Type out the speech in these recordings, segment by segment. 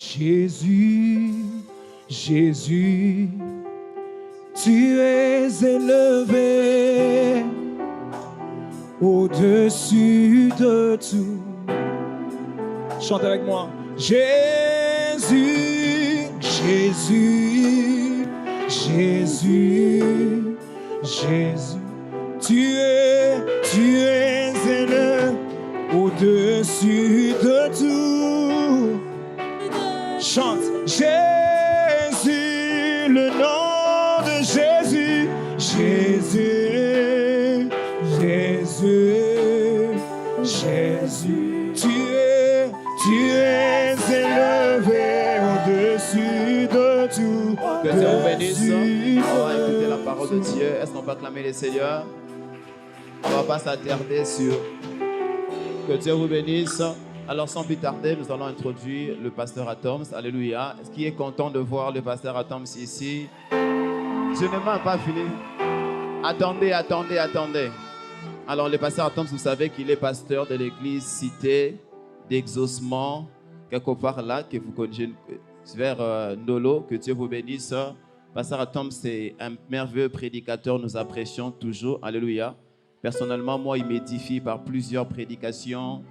Jésus, Jésus, tu es élevé au-dessus de tout. Chante avec moi. Jésus, Jésus, Jésus, Jésus, tu es élevé au-dessus de tout. Chante. Jésus, le nom de Jésus, Jésus, Jésus, Jésus, tu es élevé au-dessus de tout. Que Dieu vous bénisse. On va écouter la parole de Dieu. Est-ce qu'on peut acclamer le Seigneur? On ne va pas s'attarder sur... Que Dieu vous bénisse. Alors sans plus tarder, nous allons introduire le pasteur Atoms. Alléluia. Est-ce qu'il est content de voir le pasteur Atoms ici? Je ne m'en pas fini. Attendez. Alors le pasteur Atoms, vous savez qu'il est pasteur de l'église Cité d'Exaucement, quelque part là, que vous connaissez, vers Nolo. Que Dieu vous bénisse. Pasteur Atoms, c'est un merveilleux prédicateur, nous apprécions toujours. Alléluia. Personnellement, moi, il m'édifie par plusieurs prédications.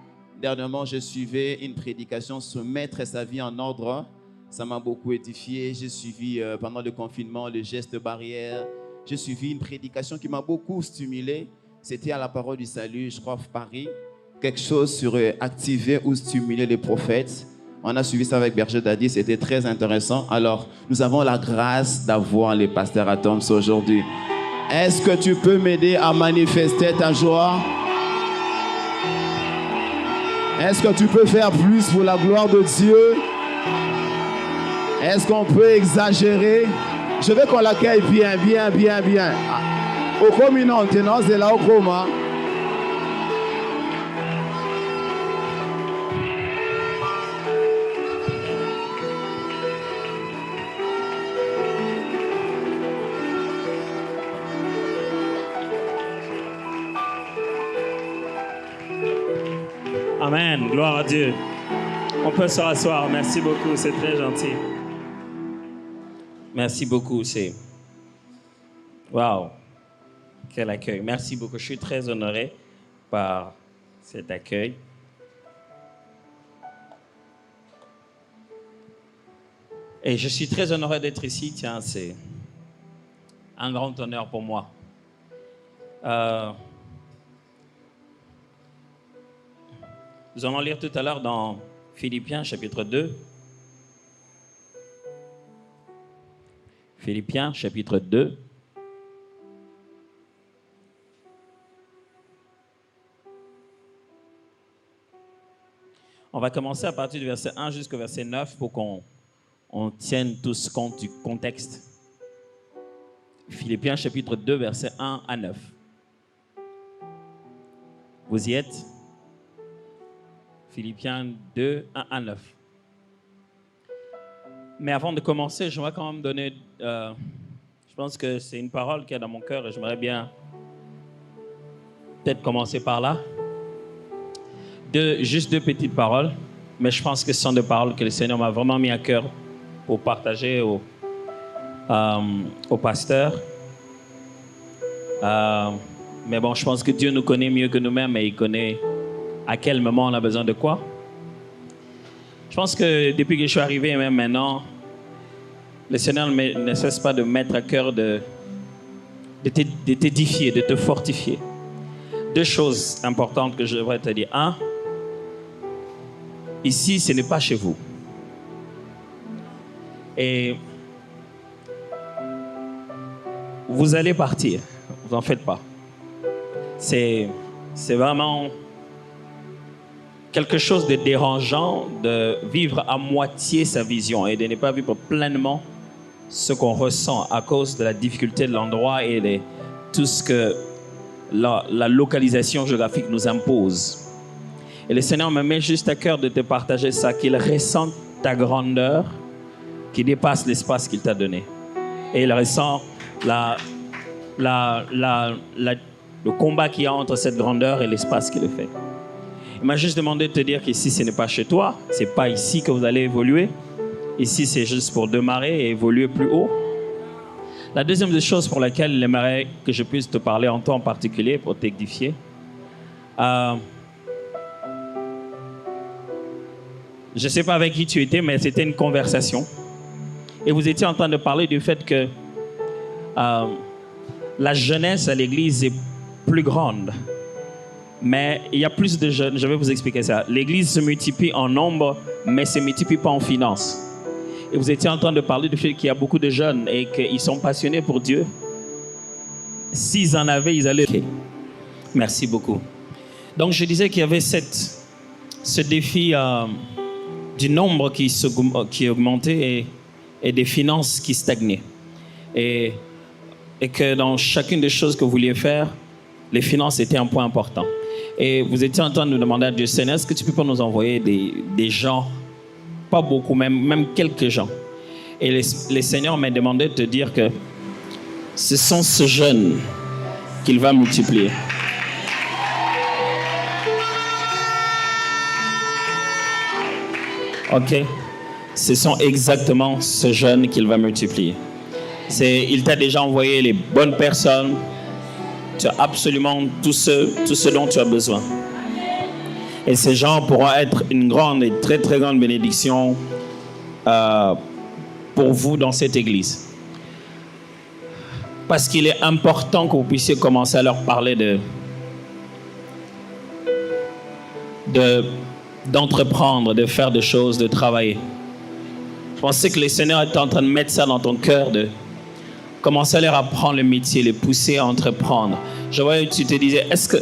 Dernièrement, je suivais une prédication sur mettre sa vie en ordre. Ça m'a beaucoup édifié. J'ai suivi pendant le confinement le geste barrière. J'ai suivi une prédication qui m'a beaucoup stimulé. C'était à la parole du salut, je crois, Paris. Quelque chose sur activer ou stimuler les prophètes. On a suivi ça avec Berger Dadi. C'était très intéressant. Alors, nous avons la grâce d'avoir les pasteurs Atoms aujourd'hui. Est-ce que tu peux m'aider à manifester ta joie? Est-ce que tu peux faire plus pour la gloire de Dieu? Est-ce qu'on peut exagérer? Je veux qu'on l'accueille bien. Au communant, c'est là au coma. Amen, gloire à Dieu. On peut se rasseoir, merci beaucoup, c'est très gentil. Merci beaucoup, c'est... Waouh, quel accueil. Merci beaucoup, je suis très honoré par cet accueil. Et je suis très honoré d'être ici, tiens, c'est un grand honneur pour moi. Nous allons lire tout à l'heure dans Philippiens chapitre 2. Philippiens chapitre 2. On va commencer à partir du verset 1 jusqu'au verset 9 pour qu'on tienne tous compte du contexte. Philippiens chapitre 2, verset 1 à 9. Vous y êtes? Philippiens 2, 1 à 9. Mais avant de commencer, j'aimerais quand même donner... je pense que c'est une parole qui est dans mon cœur et j'aimerais bien peut-être commencer par là. Juste deux petites paroles, mais je pense que ce sont des paroles que le Seigneur m'a vraiment mis à cœur pour partager au pasteur. Mais bon, je pense que Dieu nous connaît mieux que nous-mêmes et il connaît à quel moment on a besoin de quoi. Je pense que depuis que je suis arrivé et même maintenant, le Seigneur ne cesse pas de mettre à cœur de t'édifier, de te fortifier. Deux choses importantes que je devrais te dire. Un, ici, ce n'est pas chez vous. Et vous allez partir, vous n'en faites pas. C'est vraiment quelque chose de dérangeant de vivre à moitié sa vision et de ne pas vivre pleinement ce qu'on ressent à cause de la difficulté de l'endroit et de tout ce que la localisation géographique nous impose. Et le Seigneur me met juste à cœur de te partager ça, qu'il ressent ta grandeur qui dépasse l'espace qu'il t'a donné. Et il ressent le combat qu'il y a entre cette grandeur et l'espace qu'il fait. Il m'a juste demandé de te dire qu'ici, ce n'est pas chez toi, ce n'est pas ici que vous allez évoluer, Ici, c'est juste pour démarrer et évoluer plus haut. La deuxième des choses pour laquelle il aimerait que je puisse te parler en temps particulier pour t'édifier, je ne sais pas avec qui tu étais, mais c'était une conversation. Et vous étiez en train de parler du fait que la jeunesse à l'église est plus grande. Mais il y a plus de jeunes. Je vais vous expliquer ça. L'église se multiplie en nombre, mais ne se multiplie pas en finances. Et vous étiez en train de parler du fait qu'il y a beaucoup de jeunes et qu'ils sont passionnés pour Dieu. S'ils en avaient, ils allaient... Okay. Merci beaucoup. Donc, je disais qu'il y avait ce défi du nombre qui augmentait et des finances qui stagnaient. Et que dans chacune des choses que vous vouliez faire, les finances étaient un point important. Et vous étiez en train de nous demander à Dieu, Seigneur, est-ce que tu peux pas nous envoyer des gens, pas beaucoup, même quelques gens. Et les Seigneurs m'ont demandé de te dire que ce sont ces jeunes qu'il va multiplier. OK? Ce sont exactement ces jeunes qu'il va multiplier. Il t'a déjà envoyé les bonnes personnes. Tu as absolument tout ce dont tu as besoin. Et ces gens pourront être une grande et très très grande bénédiction pour vous dans cette église. Parce qu'il est important que vous puissiez commencer à leur parler d'entreprendre, de faire des choses, de travailler. Je pensais que le Seigneur était en train de mettre ça dans ton cœur, de commencer à leur apprendre le métier, les pousser à entreprendre. Je vois, tu te disais, est-ce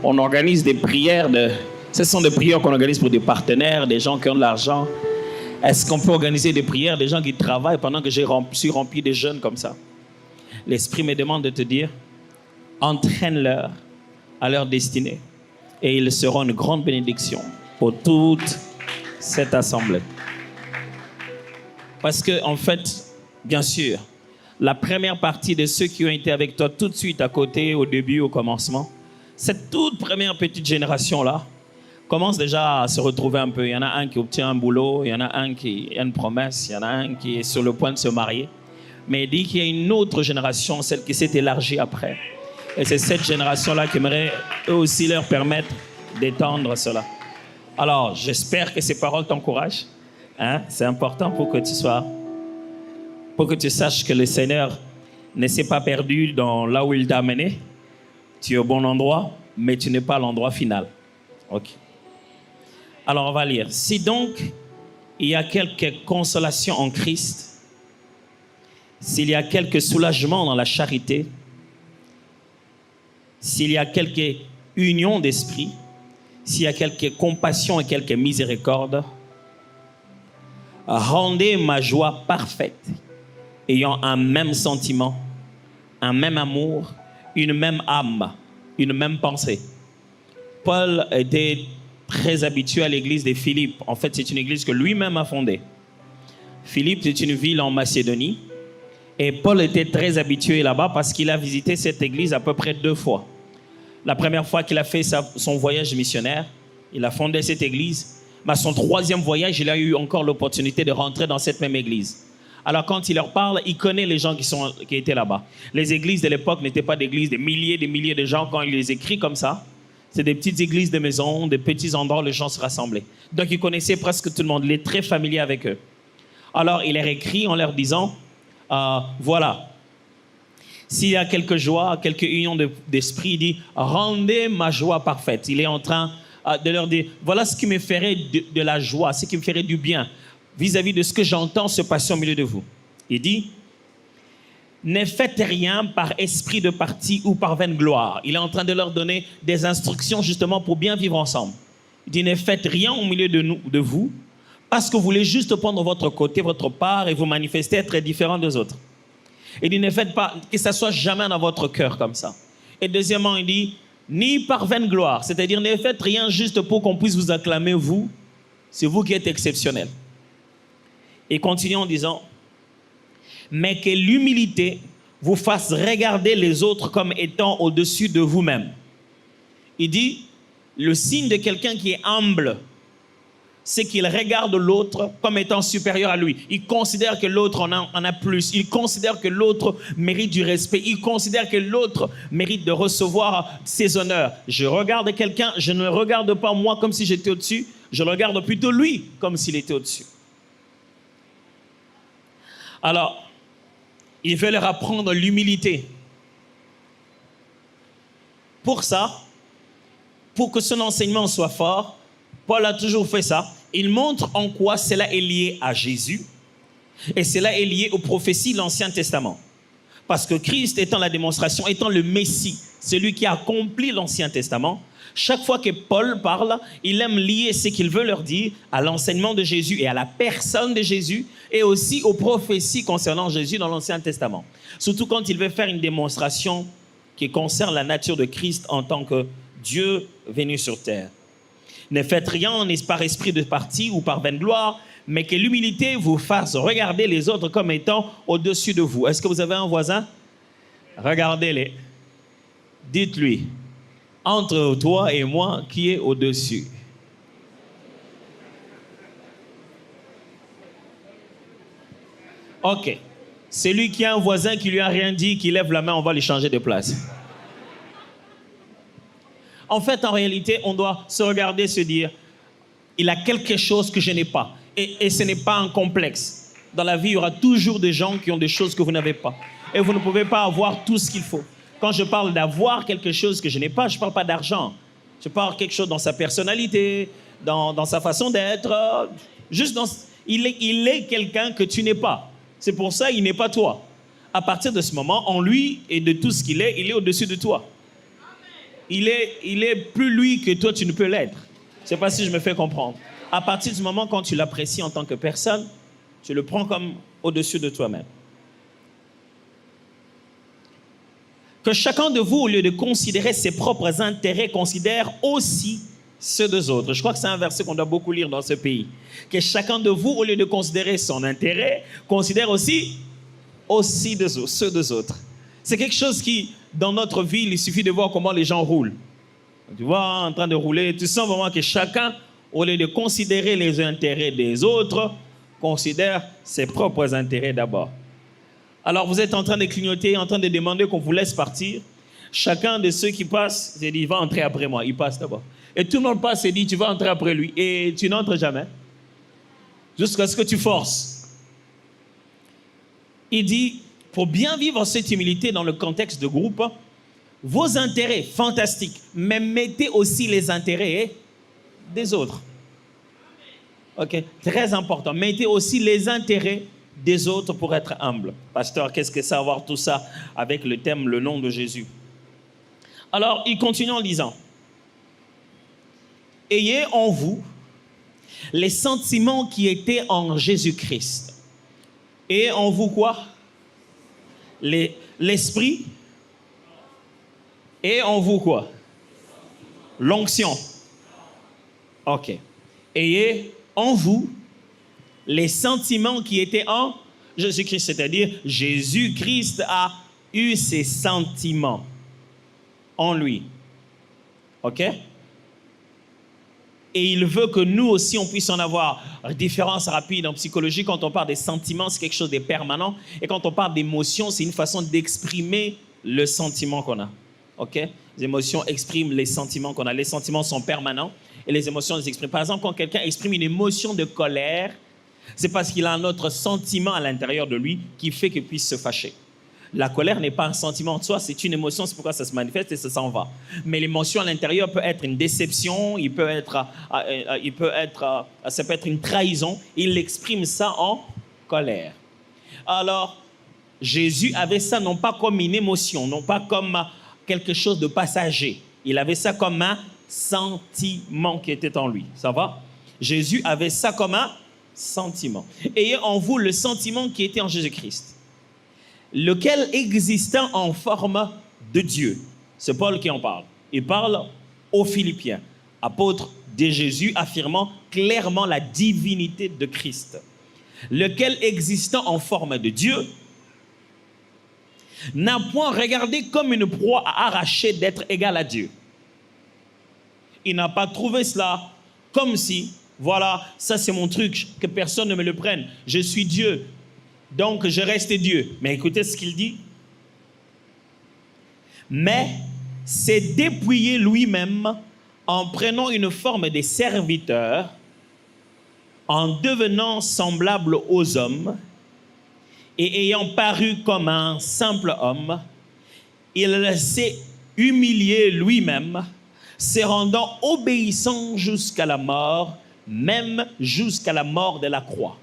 qu'on organise des prières ce sont des prières qu'on organise pour des partenaires, des gens qui ont de l'argent. Est-ce qu'on peut organiser des prières, des gens qui travaillent pendant que je suis rempli de jeunes comme ça? L'Esprit me demande de te dire, entraîne-leur à leur destinée et ils seront une grande bénédiction pour toute cette assemblée. Parce que, en fait, bien sûr, la première partie de ceux qui ont été avec toi tout de suite à côté, au début, au commencement, cette toute première petite génération-là commence déjà à se retrouver un peu. Il y en a un qui obtient un boulot, il y en a un qui a une promesse, il y en a un qui est sur le point de se marier. Mais il dit qu'il y a une autre génération, celle qui s'est élargie après. Et c'est cette génération-là qui aimerait eux aussi leur permettre d'étendre cela. Alors, j'espère que ces paroles t'encouragent. Hein? C'est important pour que tu saches que le Seigneur ne s'est pas perdu dans là où il t'a amené. Tu es au bon endroit, mais tu n'es pas à l'endroit final. OK. Alors, on va lire. Si donc, il y a quelque consolation en Christ, s'il y a quelque soulagement dans la charité, s'il y a quelque union d'esprit, s'il y a quelque compassion et quelque miséricorde, rendez ma joie parfaite, ayant un même sentiment, un même amour, une même âme, une même pensée. Paul était très habitué à l'église de Philippe. En fait, c'est une église que lui-même a fondée. Philippe, c'est une ville en Macédonie. Et Paul était très habitué là-bas parce qu'il a visité cette église à peu près 2 fois. La première fois qu'il a fait son voyage missionnaire, il a fondé cette église. Mais à son 3e voyage, il a eu encore l'opportunité de rentrer dans cette même église. Alors quand il leur parle, il connaît les gens qui étaient là-bas. Les églises de l'époque n'étaient pas d'églises, des milliers de gens. Quand il les écrit comme ça, c'est des petites églises de maison, des petits endroits où les gens se rassemblaient. Donc il connaissait presque tout le monde, il est très familier avec eux. Alors il leur écrit en leur disant, voilà, s'il y a quelque joie, quelque union d'esprit, il dit, rendez ma joie parfaite. Il est en train de leur dire, voilà ce qui me ferait de la joie, ce qui me ferait du bien vis-à-vis de ce que j'entends se passer au milieu de vous. Il dit, ne faites rien par esprit de parti ou par vaine gloire. Il est en train de leur donner des instructions justement pour bien vivre ensemble. Il dit, ne faites rien au milieu de vous parce que vous voulez juste prendre votre côté, votre part et vous manifester être différent des autres. Il dit, ne faites pas, que ça soit jamais dans votre cœur comme ça. Et deuxièmement, il dit, ni par vaine gloire, c'est-à-dire ne faites rien juste pour qu'on puisse vous acclamer, vous. C'est vous qui êtes exceptionnel. Et continue en disant, mais que l'humilité vous fasse regarder les autres comme étant au-dessus de vous-même. Il dit, le signe de quelqu'un qui est humble, c'est qu'il regarde l'autre comme étant supérieur à lui. Il considère que l'autre en a plus. Il considère que l'autre mérite du respect. Il considère que l'autre mérite de recevoir ses honneurs. Je regarde quelqu'un, je ne regarde pas moi comme si j'étais au-dessus. Je regarde plutôt lui comme s'il était au-dessus. Alors, il veut leur apprendre l'humilité. Pour ça, pour que son enseignement soit fort, Paul a toujours fait ça. Il montre en quoi cela est lié à Jésus et cela est lié aux prophéties de l'Ancien Testament. Parce que Christ étant la démonstration, étant le Messie, celui qui a accompli l'Ancien Testament, chaque fois que Paul parle, il aime lier ce qu'il veut leur dire à l'enseignement de Jésus et à la personne de Jésus et aussi aux prophéties concernant Jésus dans l'Ancien Testament. Surtout quand il veut faire une démonstration qui concerne la nature de Christ en tant que Dieu venu sur terre. Ne faites rien par esprit de parti ou par vaine gloire, mais que l'humilité vous fasse regarder les autres comme étant au-dessus de vous. Est-ce que vous avez un voisin? Regardez-les. Dites-lui, entre toi et moi, qui est au-dessus? Ok. Celui qui a un voisin qui lui a rien dit, qui lève la main, on va lui changer de place. En fait, en réalité, on doit se regarder, se dire, il a quelque chose que je n'ai pas. Et ce n'est pas un complexe. Dans la vie, il y aura toujours des gens qui ont des choses que vous n'avez pas. Et vous ne pouvez pas avoir tout ce qu'il faut. Quand je parle d'avoir quelque chose que je n'ai pas, je ne parle pas d'argent. Je parle de quelque chose dans sa personnalité, dans sa façon d'être. Il est quelqu'un que tu n'es pas. C'est pour ça qu'il n'est pas toi. À partir de ce moment, en lui et de tout ce qu'il est, il est au-dessus de toi. Il est plus lui que toi, tu ne peux l'être. Je ne sais pas si je me fais comprendre. À partir du moment quand tu l'apprécies en tant que personne, tu le prends comme au-dessus de toi-même. Que chacun de vous, au lieu de considérer ses propres intérêts, considère aussi ceux des autres. Je crois que c'est un verset qu'on doit beaucoup lire dans ce pays. Que chacun de vous, au lieu de considérer son intérêt, considère aussi ceux des autres. C'est quelque chose qui, dans notre ville, il suffit de voir comment les gens roulent. Tu vois, en train de rouler, tu sens vraiment que chacun, au lieu de considérer les intérêts des autres, considère ses propres intérêts d'abord. Alors, vous êtes en train de clignoter, en train de demander qu'on vous laisse partir. Chacun de ceux qui passent, il dit, il va entrer après moi. Il passe d'abord. Et tout le monde passe et dit, tu vas entrer après lui. Et tu n'entres jamais. Jusqu'à ce que tu forces. Il dit, pour bien vivre cette humilité dans le contexte de groupe, vos intérêts, fantastiques, mais mettez aussi les intérêts des autres. Ok, très important. Mettez aussi les intérêts des autres pour être humble. Pasteur, qu'est-ce que ça a à voir tout ça avec le thème, le nom de Jésus? Alors, il continue en disant, ayez en vous les sentiments qui étaient en Jésus-Christ. Et en vous quoi? L'esprit. Et en vous quoi? L'onction. Ok. Ayez en vous les sentiments qui étaient en Jésus-Christ, c'est-à-dire Jésus-Christ a eu ses sentiments en lui. Ok? Et il veut que nous aussi, on puisse en avoir. Différence rapide en psychologie, quand on parle des sentiments, c'est quelque chose de permanent. Et quand on parle d'émotions, c'est une façon d'exprimer le sentiment qu'on a. Ok? Les émotions expriment les sentiments qu'on a. Les sentiments sont permanents et les émotions les expriment. Par exemple, quand quelqu'un exprime une émotion de colère, c'est parce qu'il a un autre sentiment à l'intérieur de lui qui fait qu'il puisse se fâcher. La colère n'est pas un sentiment en soi, c'est une émotion, c'est pourquoi ça se manifeste et ça s'en va. Mais l'émotion à l'intérieur peut être une déception, ça peut être une trahison. Il exprime ça en colère. Alors, Jésus avait ça non pas comme une émotion, non pas comme quelque chose de passager. Il avait ça comme un sentiment qui était en lui. Ça va? Jésus avait ça comme un sentiment. Ayez en vous le sentiment qui était en Jésus-Christ, lequel existant en forme de Dieu. C'est Paul qui en parle. Il parle aux Philippiens, apôtres de Jésus, affirmant clairement la divinité de Christ. Lequel existant en forme de Dieu, n'a point regardé comme une proie à arracher d'être égal à Dieu. Il n'a pas trouvé cela comme si Voilà, ça c'est mon truc, que personne ne me le prenne. Je suis Dieu, donc je reste Dieu. Mais écoutez ce qu'il dit. Mais s'est dépouillé lui-même en prenant une forme de serviteur, en devenant semblable aux hommes et ayant paru comme un simple homme, il s'est humilié lui-même, se rendant obéissant jusqu'à la mort, même jusqu'à la mort de la croix.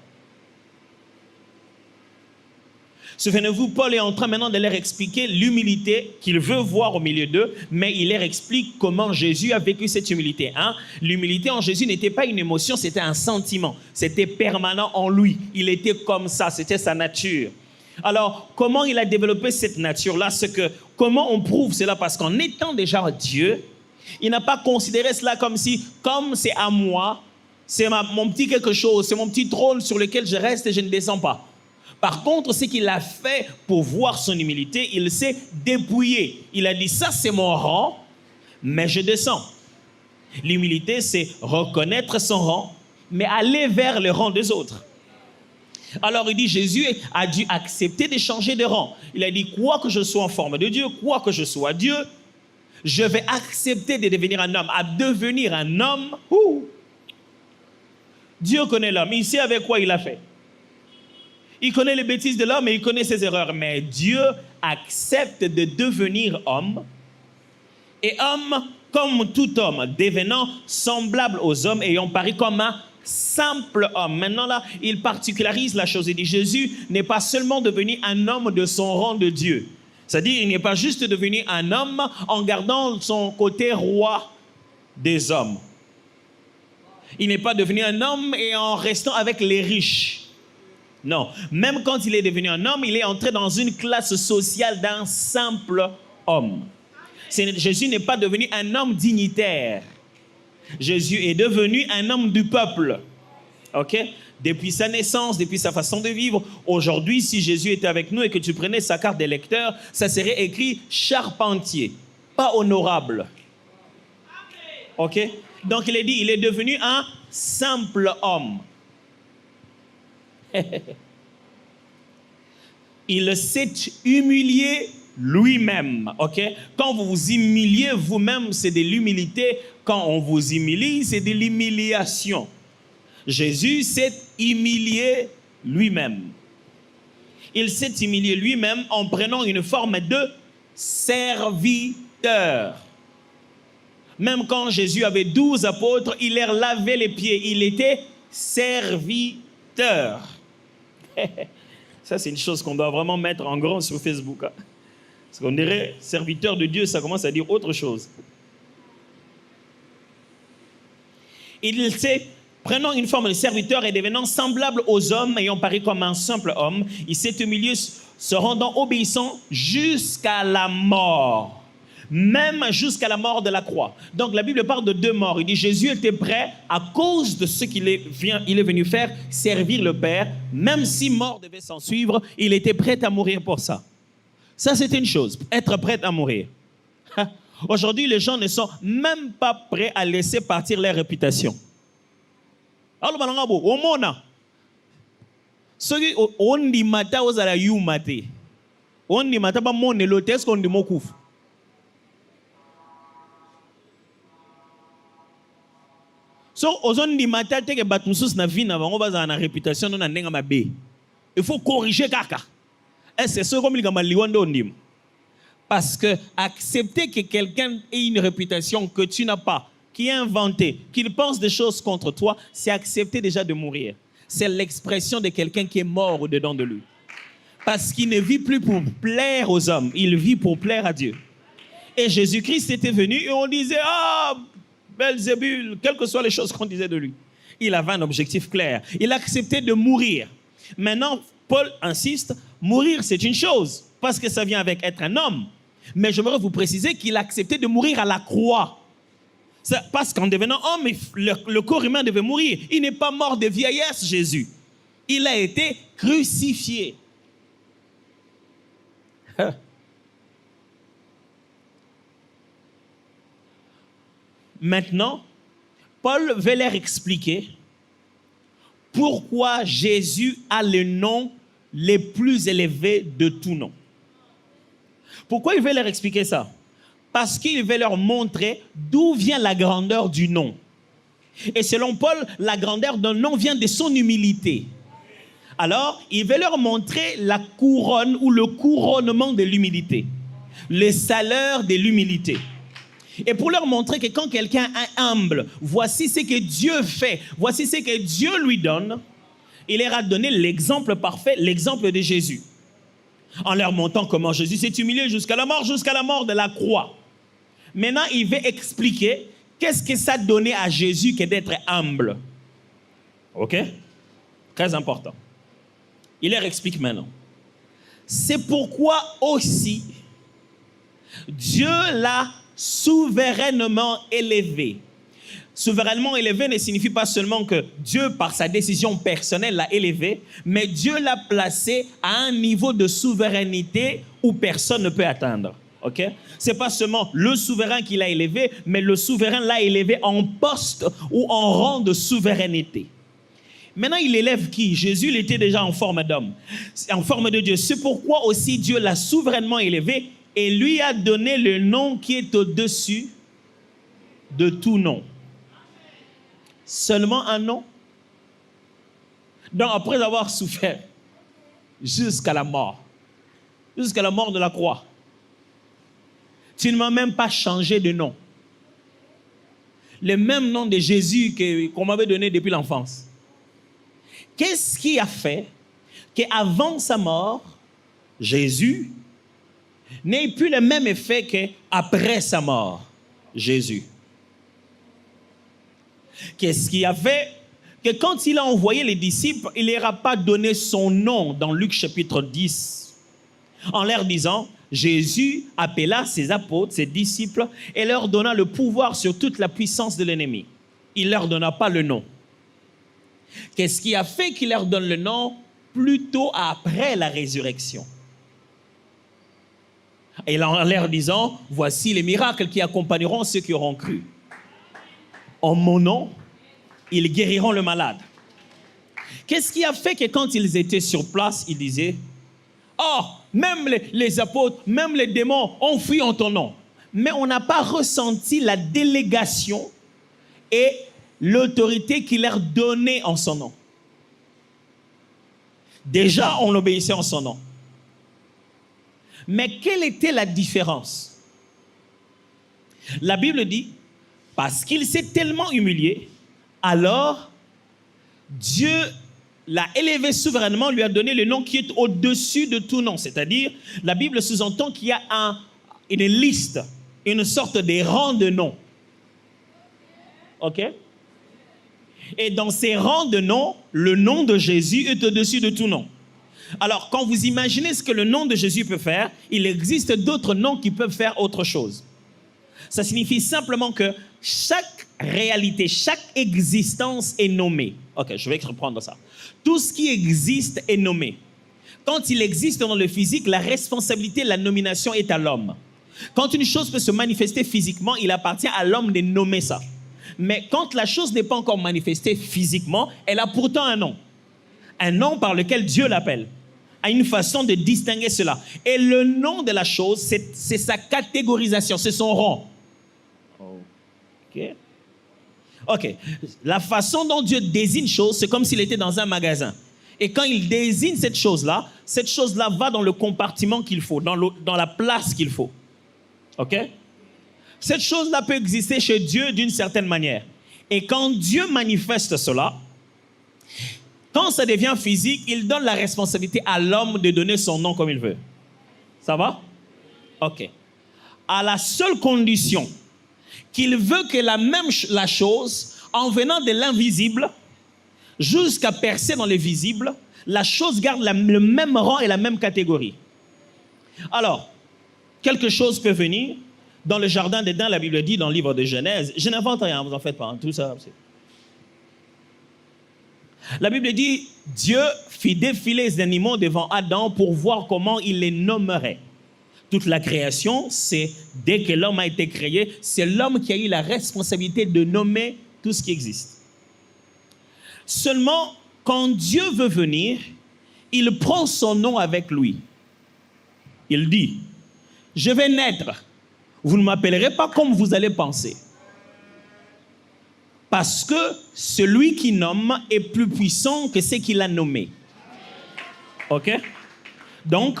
Souvenez-vous, Paul est en train maintenant de leur expliquer l'humilité qu'il veut voir au milieu d'eux, mais il leur explique comment Jésus a vécu cette humilité. L'humilité en Jésus n'était pas une émotion, c'était un sentiment. C'était permanent en lui. Il était comme ça, c'était sa nature. Alors, comment il a développé cette nature-là? Comment on prouve cela? Parce qu'en étant déjà Dieu, il n'a pas considéré cela comme c'est à moi, c'est mon petit quelque chose, c'est mon petit trône sur lequel je reste et je ne descends pas. Par contre, ce qu'il a fait pour voir son humilité, il s'est dépouillé. Il a dit, ça c'est mon rang, mais je descends. L'humilité, c'est reconnaître son rang, mais aller vers le rang des autres. Alors il dit, Jésus a dû accepter de changer de rang. Il a dit, quoi que je sois en forme de Dieu, quoi que je sois Dieu, je vais accepter de devenir un homme. À devenir un homme, Dieu connaît l'homme, il sait avec quoi il a fait. Il connaît les bêtises de l'homme et il connaît ses erreurs. Mais Dieu accepte de devenir homme. Et homme, comme tout homme, devenant semblable aux hommes, ayant paru comme un simple homme. Maintenant là, il particularise la chose. Il dit, Jésus n'est pas seulement devenu un homme de son rang de Dieu. C'est-à-dire, il n'est pas juste devenu un homme en gardant son côté roi des hommes. Il n'est pas devenu un homme et en restant avec les riches. Non, même quand il est devenu un homme, il est entré dans une classe sociale d'un simple homme. Jésus n'est pas devenu un homme dignitaire. Jésus est devenu un homme du peuple. Ok? Depuis sa naissance, depuis sa façon de vivre. Aujourd'hui, si Jésus était avec nous et que tu prenais sa carte d'électeur, ça serait écrit charpentier, pas honorable. Ok? Donc il est dit, il est devenu un simple homme. Il s'est humilié lui-même, ok? Quand vous vous humiliez vous-même, c'est de l'humilité. Quand on vous humilie, c'est de l'humiliation. Jésus s'est humilié lui-même. Il s'est humilié lui-même en prenant une forme de serviteur. Même quand Jésus avait 12 apôtres, il leur lavait les pieds. Il était serviteur. Ça, c'est une chose qu'on doit vraiment mettre en grand sur Facebook. Parce qu'on dirait serviteur de Dieu, ça commence à dire autre chose. Il s'est, prenant une forme de serviteur et devenant semblable aux hommes, ayant paru comme un simple homme, il s'est humilié, se rendant obéissant jusqu'à la mort. Même jusqu'à la mort de la croix. Donc la Bible parle de 2 morts. Il dit Jésus était prêt à cause de ce qu'il est venu faire, servir le Père. Même si mort devait s'en suivre, il était prêt à mourir pour ça. Ça, c'est une chose, être prêt à mourir. Aujourd'hui, les gens ne sont même pas prêts à laisser partir leur réputation. Alors, au monde, ceux on dit mata aux ala you maté. On dit mata ba mon elotes qu'on dit mokouf. So, ozon di matate ke batmusus na vie na bango baza na réputation na ndenga mabe. Il faut corriger kaka. Et c'est ce comme il gamba liwondo ndim. Parce que accepter que quelqu'un ait une réputation que tu n'as pas, qui est inventée, qu'il pense des choses contre toi, c'est accepter déjà de mourir. C'est l'expression de quelqu'un qui est mort au-dedans de lui. Parce qu'il ne vit plus pour plaire aux hommes, il vit pour plaire à Dieu. Et Jésus-Christ était venu et on disait, ah, Belzébul, quelles que soient les choses qu'on disait de lui. Il avait un objectif clair. Il acceptait de mourir. Maintenant, Paul insiste, mourir c'est une chose, parce que ça vient avec être un homme. Mais j'aimerais vous préciser qu'il acceptait de mourir à la croix. Parce qu'en devenant homme, le corps humain devait mourir. Il n'est pas mort de vieillesse, Jésus. Il a été crucifié. Maintenant, Paul veut leur expliquer pourquoi Jésus a le nom les plus élevés de tout nom. Pourquoi il veut leur expliquer ça? Parce qu'il veut leur montrer d'où vient la grandeur du nom. Et selon Paul, la grandeur d'un nom vient de son humilité. Alors, il veut leur montrer la couronne ou le couronnement de l'humilité, le salaire de l'humilité. Et pour leur montrer que quand quelqu'un est humble, voici ce que Dieu fait, voici ce que Dieu lui donne, il leur a donné l'exemple parfait, l'exemple de Jésus. En leur montrant comment Jésus s'est humilié jusqu'à la mort de la croix. Maintenant, il veut expliquer qu'est-ce que ça donnait à Jésus que d'être humble. Ok? Très important. Il leur explique maintenant. C'est pourquoi aussi Dieu l'a souverainement élevé. Souverainement élevé ne signifie pas seulement que Dieu, par sa décision personnelle, l'a élevé, mais Dieu l'a placé à un niveau de souveraineté où personne ne peut atteindre. Okay? Ce n'est pas seulement le souverain qui l'a élevé, mais le souverain l'a élevé en poste ou en rang de souveraineté. Maintenant, il élève qui? Jésus, il était déjà en forme d'homme, en forme de Dieu. C'est pourquoi aussi Dieu l'a souverainement élevé et lui a donné le nom qui est au-dessus de tout nom. Seulement un nom. Donc, après avoir souffert jusqu'à la mort de la croix, tu ne m'as même pas changé de nom. Le même nom de Jésus qu'on m'avait donné depuis l'enfance. Qu'est-ce qui a fait qu'avant sa mort, Jésus n'ait plus le même effet qu'après sa mort, Jésus? Qu'est-ce qui a fait que quand il a envoyé les disciples, il ne leur a pas donné son nom dans Luc chapitre 10, en leur disant, Jésus appela ses apôtres, ses disciples, et leur donna le pouvoir sur toute la puissance de l'ennemi. Il ne leur donna pas le nom. Qu'est-ce qui a fait qu'il leur donne le nom plutôt après la résurrection? Et en leur disant, voici les miracles qui accompagneront ceux qui auront cru. En mon nom, ils guériront le malade. Qu'est-ce qui a fait que quand ils étaient sur place, ils disaient, oh, même les apôtres, même les démons ont fui en ton nom. Mais on n'a pas ressenti la délégation et l'autorité qu'il leur donnait en son nom. Déjà, on obéissait en son nom. Mais quelle était la différence? La Bible dit, parce qu'il s'est tellement humilié, alors Dieu l'a élevé souverainement, lui a donné le nom qui est au-dessus de tout nom. C'est-à-dire, la Bible sous-entend qu'il y a une liste, une sorte de rang de noms. OK? Et dans ces rangs de noms, le nom de Jésus est au-dessus de tout nom. Alors, quand vous imaginez ce que le nom de Jésus peut faire, il existe d'autres noms qui peuvent faire autre chose. Ça signifie simplement que chaque réalité, chaque existence est nommée. Ok, je vais reprendre ça. Tout ce qui existe est nommé. Quand il existe dans le physique, la responsabilité, la nomination est à l'homme. Quand une chose peut se manifester physiquement, il appartient à l'homme de nommer ça. Mais quand la chose n'est pas encore manifestée physiquement, elle a pourtant un nom. Un nom par lequel Dieu l'appelle. A une façon de distinguer cela. Et le nom de la chose, c'est sa catégorisation, c'est son rang. Ok. Ok. La façon dont Dieu désigne chose, c'est comme s'il était dans un magasin. Et quand il désigne cette chose-là va dans le compartiment qu'il faut, dans la place qu'il faut. Ok? Cette chose-là peut exister chez Dieu d'une certaine manière. Et quand Dieu manifeste cela, quand ça devient physique, il donne la responsabilité à l'homme de donner son nom comme il veut. Ça va? Ok. À la seule condition qu'il veut que la chose, en venant de l'invisible jusqu'à percer dans le visible, la chose garde le même rang et la même catégorie. Alors, quelque chose peut venir. Dans le jardin d'Éden, la Bible dit dans le livre de Genèse, je n'invente rien, vous en faites pas, hein, tout ça. La Bible dit, Dieu fit défiler les animaux devant Adam pour voir comment il les nommerait. Toute la création, c'est dès que l'homme a été créé, c'est l'homme qui a eu la responsabilité de nommer tout ce qui existe. Seulement, quand Dieu veut venir, il prend son nom avec lui. Il dit, je vais naître. Vous ne m'appellerez pas comme vous allez penser. Parce que celui qui nomme est plus puissant que ce qu'il a nommé. OK? Donc,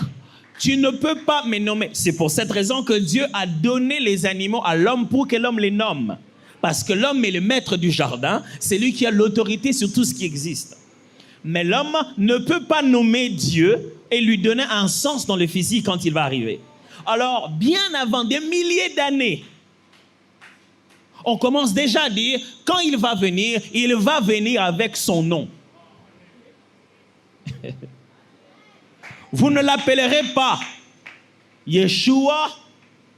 tu ne peux pas me nommer. C'est pour cette raison que Dieu a donné les animaux à l'homme pour que l'homme les nomme. Parce que l'homme est le maître du jardin, c'est lui qui a l'autorité sur tout ce qui existe. Mais l'homme ne peut pas nommer Dieu et lui donner un sens dans le physique quand il va arriver. Alors, bien avant des milliers d'années, on commence déjà à dire, quand il va venir avec son nom. Vous ne l'appellerez pas Yeshua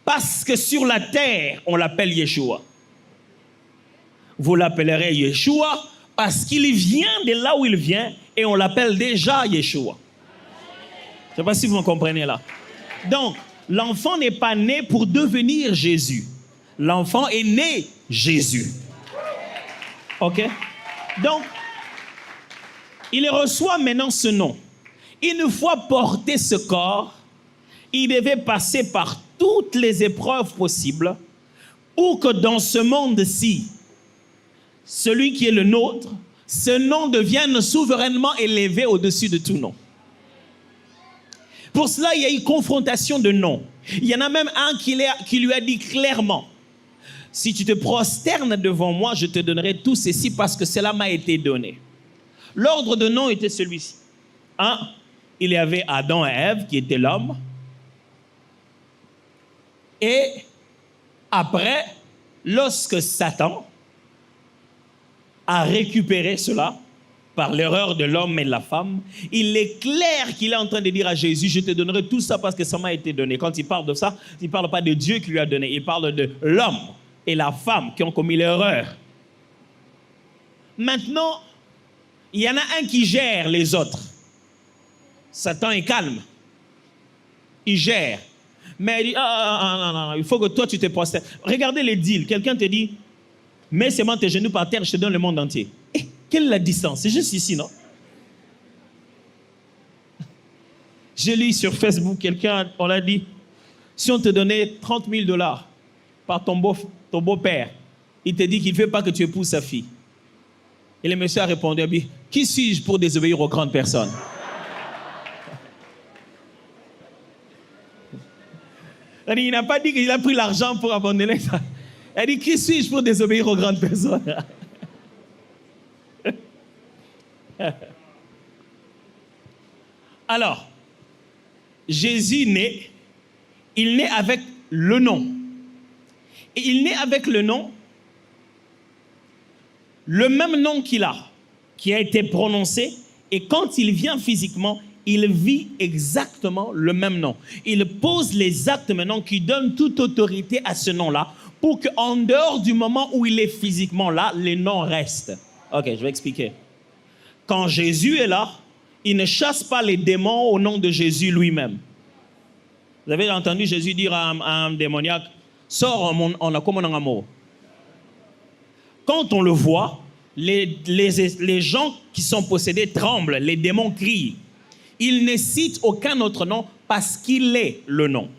parce que sur la terre, on l'appelle Yeshua. Vous l'appellerez Yeshua parce qu'il vient de là où il vient et on l'appelle déjà Yeshua. Je ne sais pas si vous me comprenez là. Donc, l'enfant n'est pas né pour devenir Jésus. L'enfant est né Jésus. OK? Donc, il reçoit maintenant ce nom. Une fois porté ce corps, il devait passer par toutes les épreuves possibles pour que dans ce monde-ci, celui qui est le nôtre, ce nom devienne souverainement élevé au-dessus de tout nom. Pour cela, il y a eu confrontation de noms. Il y en a même un qui lui a dit clairement, si tu te prosternes devant moi, je te donnerai tout ceci parce que cela m'a été donné. L'ordre de nom était celui-ci. Il y avait Adam et Ève qui étaient l'homme. Et après, lorsque Satan a récupéré cela par l'erreur de l'homme et de la femme, il est clair qu'il est en train de dire à Jésus, je te donnerai tout ça parce que ça m'a été donné. Quand il parle de ça, il ne parle pas de Dieu qui lui a donné, il parle de l'homme et la femme qui ont commis l'erreur. Maintenant, il y en a un qui gère les autres. Satan est calme. Il gère. Mais il dit, non, il faut que toi tu te prosternes. Regardez les deals. Quelqu'un te dit, mets seulement tes genoux par terre, je te donne le monde entier. Quelle est la distance? C'est juste ici, non? J'ai lu sur Facebook, quelqu'un, on l'a dit, si on te donnait 30 000 $ par ton beau-père, il te dit qu'il ne veut pas que tu épouses sa fille. Et le monsieur a répondu, qui suis-je pour désobéir aux grandes personnes? Il n'a pas dit qu'il a pris l'argent pour abandonner ça. Il a dit, qui suis-je pour désobéir aux grandes personnes? Alors, Jésus naît, il naît avec le nom. Et il naît avec le nom, le même nom qu'il a, qui a été prononcé, et quand il vient physiquement, il vit exactement le même nom. Il pose les actes maintenant qui donnent toute autorité à ce nom-là, pour qu'en dehors du moment où il est physiquement là, les noms restent. Ok, je vais expliquer. Quand Jésus est là, il ne chasse pas les démons au nom de Jésus lui-même. Vous avez entendu Jésus dire à un démoniaque, sors en comme un amour. Quand on le voit, les gens qui sont possédés tremblent, les démons crient. Il ne cite aucun autre nom parce qu'il est le nom.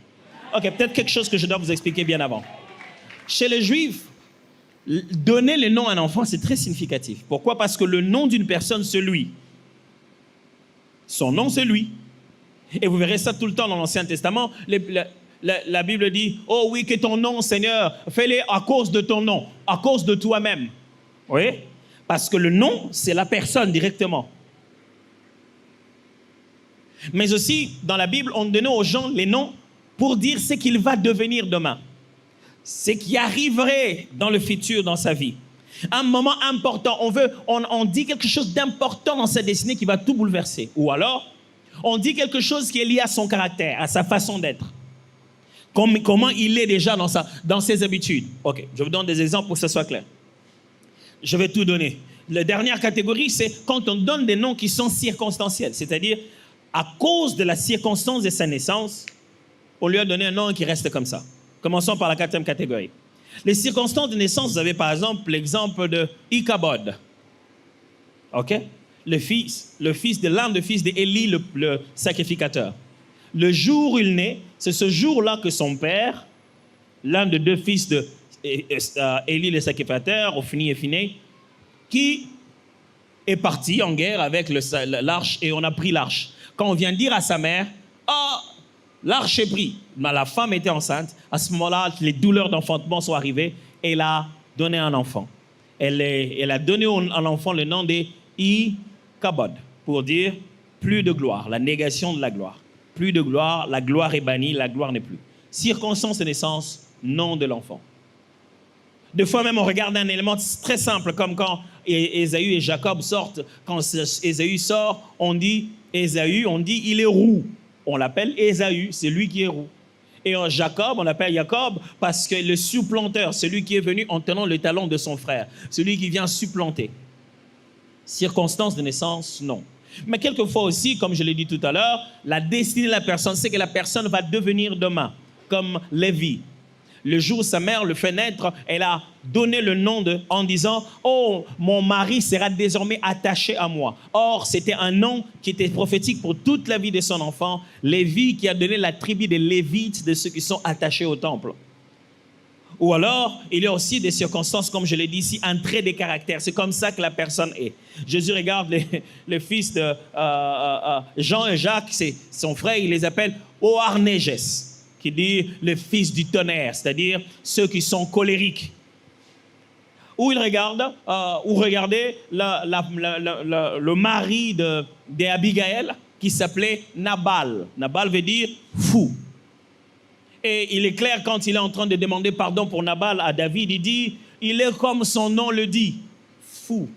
Ok, peut-être quelque chose que je dois vous expliquer bien avant. Chez les Juifs, donner le nom à un enfant, c'est très significatif. Pourquoi? Parce que le nom d'une personne, c'est lui. Son nom, c'est lui. Et vous verrez ça tout le temps dans l'Ancien Testament. La Bible dit, oh oui, que ton nom, Seigneur, fais-le à cause de ton nom, à cause de toi-même. Oui? Parce que le nom, c'est la personne directement. Mais aussi, dans la Bible, on donne aux gens les noms pour dire ce qu'il va devenir demain. Ce qui arriverait dans le futur, dans sa vie. Un moment important, on dit quelque chose d'important dans sa destinée qui va tout bouleverser. Ou alors, on dit quelque chose qui est lié à son caractère, à sa façon d'être. Comment il est déjà dans ses habitudes. Ok, je vous donne des exemples pour que ce soit clair. Je vais tout donner. La dernière catégorie, c'est quand on donne des noms qui sont circonstanciels. C'est-à-dire, à cause de la circonstance de sa naissance, on lui a donné un nom qui reste comme ça. Commençons par la 4e catégorie. Les circonstances de naissance, vous avez par exemple l'exemple de Ichabod. OK? le fils de l'un des fils d'Élie, le sacrificateur. Le jour où il naît, c'est ce jour-là que son père, l'un des deux fils d'Élie le sacrificateur, Ophni et Phiné, qui est parti en guerre avec l'arche et on a pris l'arche. Quand on vient dire à sa mère, « Ah, l'arche est prise », mais la femme était enceinte. À ce moment-là, les douleurs d'enfantement sont arrivées et elle a donné un enfant. Elle a donné à l'enfant le nom de Ichabod, pour dire plus de gloire, la négation de la gloire. Plus de gloire, la gloire est bannie, la gloire n'est plus. Circonstance de naissance, nom de l'enfant. Des fois même, on regarde un élément très simple, comme quand Ésaü et Jacob sortent. Quand Ésaü sort, on dit il est roux. On l'appelle Ésaü, c'est lui qui est roux. Et en Jacob, on l'appelle Jacob parce que le supplanteur, celui qui est venu en tenant le talon de son frère, celui qui vient supplanter. Circonstance de naissance, non. Mais quelquefois aussi, comme je l'ai dit tout à l'heure, la destinée de la personne, c'est que la personne va devenir demain, comme Lévi. Le jour où sa mère le fait naître, elle a donné le nom en disant « Oh, mon mari sera désormais attaché à moi ». Or, c'était un nom qui était prophétique pour toute la vie de son enfant. Lévi qui a donné la tribu des Lévites, de ceux qui sont attachés au temple. Ou alors, il y a aussi des circonstances, comme je l'ai dit ici, un trait de caractère. C'est comme ça que la personne est. Jésus regarde les fils de Jean et Jacques, c'est son frère, il les appelle Boanerges, qui dit le fils du tonnerre, c'est-à-dire ceux qui sont colériques. Ou il regarde, regardez le mari d'Abigaël qui s'appelait Nabal. Nabal veut dire fou. Et il est clair quand il est en train de demander pardon pour Nabal à David, il dit, il est comme son nom le dit, fou.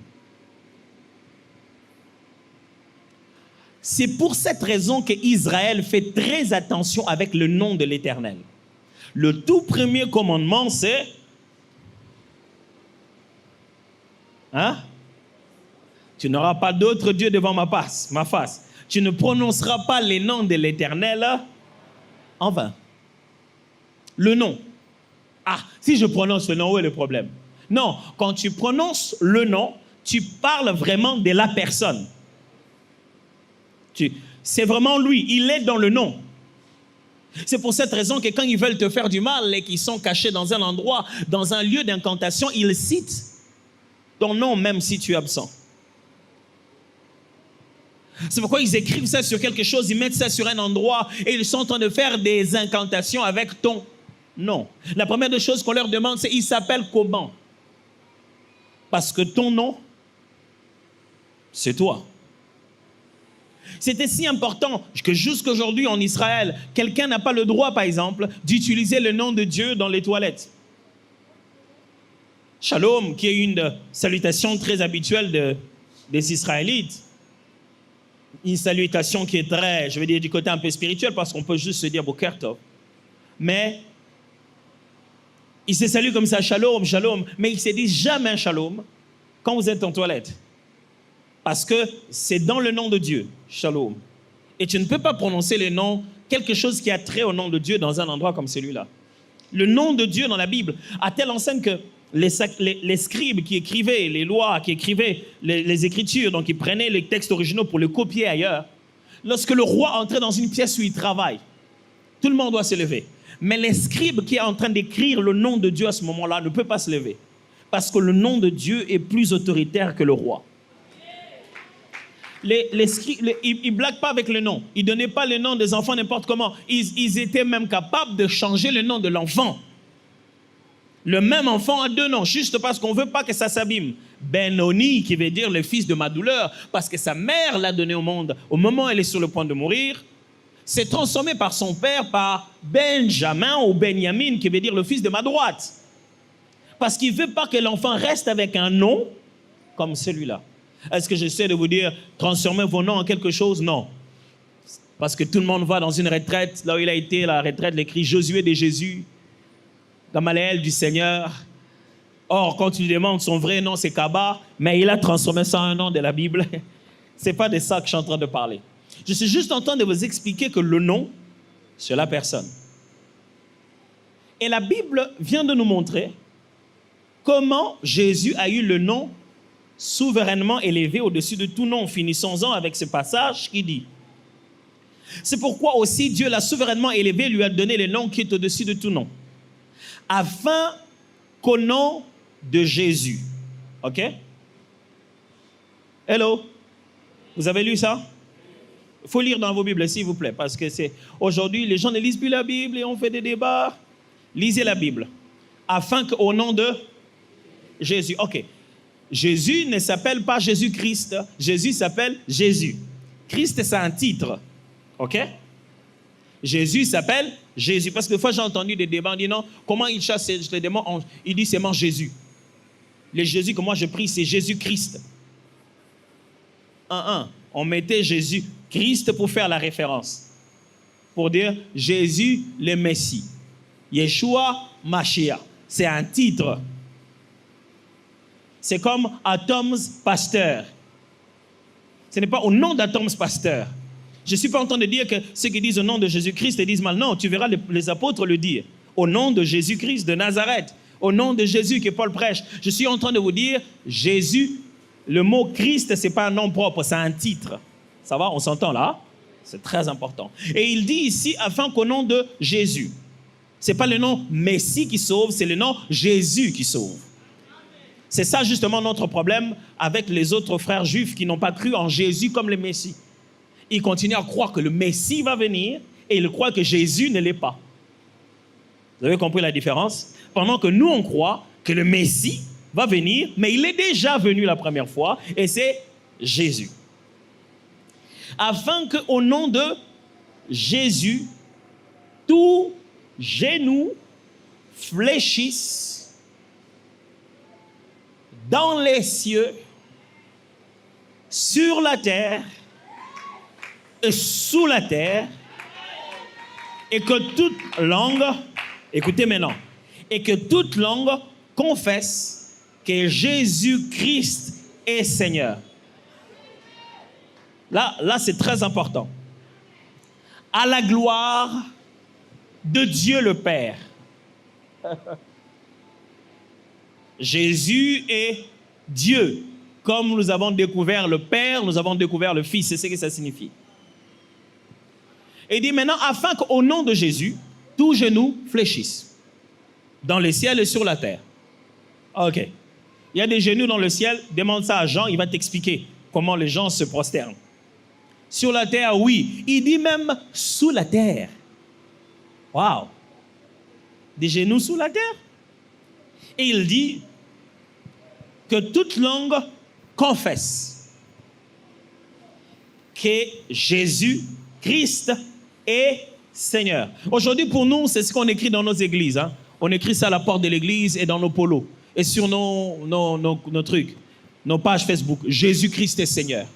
C'est pour cette raison qu'Israël fait très attention avec le nom de l'Éternel. Le tout premier commandement, c'est... Tu n'auras pas d'autre Dieu devant ma face. Tu ne prononceras pas les noms de l'Éternel en vain. Le nom. Si je prononce le nom, où est le problème? Non, quand tu prononces le nom, tu parles vraiment de la personne. C'est vraiment lui, il est dans le nom. C'est pour cette raison que quand ils veulent te faire du mal et qu'ils sont cachés dans un endroit, dans un lieu d'incantation, ils citent ton nom même si tu es absent. C'est pourquoi ils écrivent ça sur quelque chose, ils mettent ça sur un endroit et ils sont en train de faire des incantations avec ton nom. La première des choses qu'on leur demande, c'est il s'appelle comment? Parce que ton nom, c'est toi. C'était si important que jusqu'à aujourd'hui en Israël, quelqu'un n'a pas le droit, par exemple, d'utiliser le nom de Dieu dans les toilettes. Shalom, qui est une salutation très habituelle des Israélites. Une salutation qui est très, je vais dire, du côté un peu spirituel, parce qu'on peut juste se dire Boker Tov. Mais il se salue comme ça, Shalom, Shalom, mais il ne se dit jamais Shalom quand vous êtes en toilette. Parce que c'est dans le nom de Dieu, Shalom. Et tu ne peux pas prononcer le nom, quelque chose qui a trait au nom de Dieu dans un endroit comme celui-là. Le nom de Dieu dans la Bible a telle enseigne que les scribes qui écrivaient les lois, qui écrivaient les écritures, donc ils prenaient les textes originaux pour les copier ailleurs. Lorsque le roi entrait dans une pièce où il travaille, tout le monde doit se lever. Mais les scribes qui est en train d'écrire le nom de Dieu à ce moment-là ne peut pas se lever. Parce que le nom de Dieu est plus autoritaire que le roi. Les scribes, ils ne blaguent pas avec le nom. Ils ne donnaient pas le nom des enfants n'importe comment. Ils étaient même capables de changer le nom de l'enfant. Le même enfant a deux noms, juste parce qu'on ne veut pas que ça s'abîme. Benoni, qui veut dire le fils de ma douleur, parce que sa mère l'a donné au monde. Au moment où elle est sur le point de mourir, s'est transformé par son père par Benjamin ou Benjamin, qui veut dire le fils de ma droite. Parce qu'il ne veut pas que l'enfant reste avec un nom comme celui-là. Est-ce que j'essaie de vous dire, transformez vos noms en quelque chose? Non. Parce que tout le monde va dans une retraite, là où il a été, la retraite, l'écrit Josué de Jésus, Gamaliel du Seigneur. Or, quand tu lui demandes son vrai nom, c'est Kaba, mais il a transformé ça en un nom de la Bible. Ce n'est pas de ça que je suis en train de parler. Je suis juste en train de vous expliquer que le nom, c'est la personne. Et la Bible vient de nous montrer comment Jésus a eu le nom souverainement élevé au-dessus de tout nom. Finissons-en avec ce passage qui dit: c'est pourquoi aussi Dieu l'a souverainement élevé, lui a donné le nom qui est au-dessus de tout nom, afin qu'au nom de Jésus. OK? Hello? Vous avez lu ça? Il faut lire dans vos Bibles, s'il vous plaît, parce que c'est aujourd'hui, les gens ne lisent plus la Bible et on fait des débats. Lisez la Bible. Afin qu'au nom de Jésus. OK. Jésus ne s'appelle pas Jésus-Christ. Jésus s'appelle Jésus. Christ, c'est un titre. OK? Jésus s'appelle Jésus. Parce que des fois, j'ai entendu des débats, on dit non, comment il chasse les démons? Il dit seulement Jésus. Le Jésus que moi je prie, c'est Jésus-Christ. On mettait Jésus-Christ pour faire la référence. Pour dire Jésus le Messie. Yeshua Mashiach. C'est un titre. C'est comme Atoms Pasteur. Ce n'est pas au nom d'Atoms Pasteur. Je ne suis pas en train de dire que ceux qui disent au nom de Jésus-Christ disent mal. Non, tu verras les apôtres le dire. Au nom de Jésus-Christ de Nazareth. Au nom de Jésus que Paul prêche. Je suis en train de vous dire, Jésus, le mot Christ, ce n'est pas un nom propre, c'est un titre. Ça va, on s'entend là? C'est très important. Et il dit ici, afin qu'au nom de Jésus. Ce n'est pas le nom Messie qui sauve, c'est le nom Jésus qui sauve. C'est ça justement notre problème avec les autres frères juifs qui n'ont pas cru en Jésus comme le Messie. Ils continuent à croire que le Messie va venir et ils croient que Jésus ne l'est pas. Vous avez compris la différence? Pendant que nous, on croit que le Messie va venir, mais il est déjà venu la première fois et c'est Jésus. Afin qu'au nom de Jésus, tout genou fléchisse dans les cieux, sur la terre et sous la terre, et que toute langue, écoutez maintenant, et que toute langue confesse que Jésus-Christ est Seigneur. Là, c'est très important. À la gloire de Dieu le Père. Jésus est Dieu. Comme nous avons découvert le Père, nous avons découvert le Fils. C'est ce que ça signifie. Et il dit maintenant, afin qu'au nom de Jésus, tout genou fléchisse. Dans le ciel et sur la terre. OK. Il y a des genoux dans le ciel. Demande ça à Jean, il va t'expliquer comment les gens se prosternent. Sur la terre, oui. Il dit même sous la terre. Waouh! Des genoux sous la terre. Et il dit que toute langue confesse que Jésus-Christ est Seigneur. Aujourd'hui, pour nous, c'est ce qu'on écrit dans nos églises. Hein? On écrit ça à la porte de l'église et dans nos polos. Et sur nos trucs, nos pages Facebook. Jésus-Christ est Seigneur.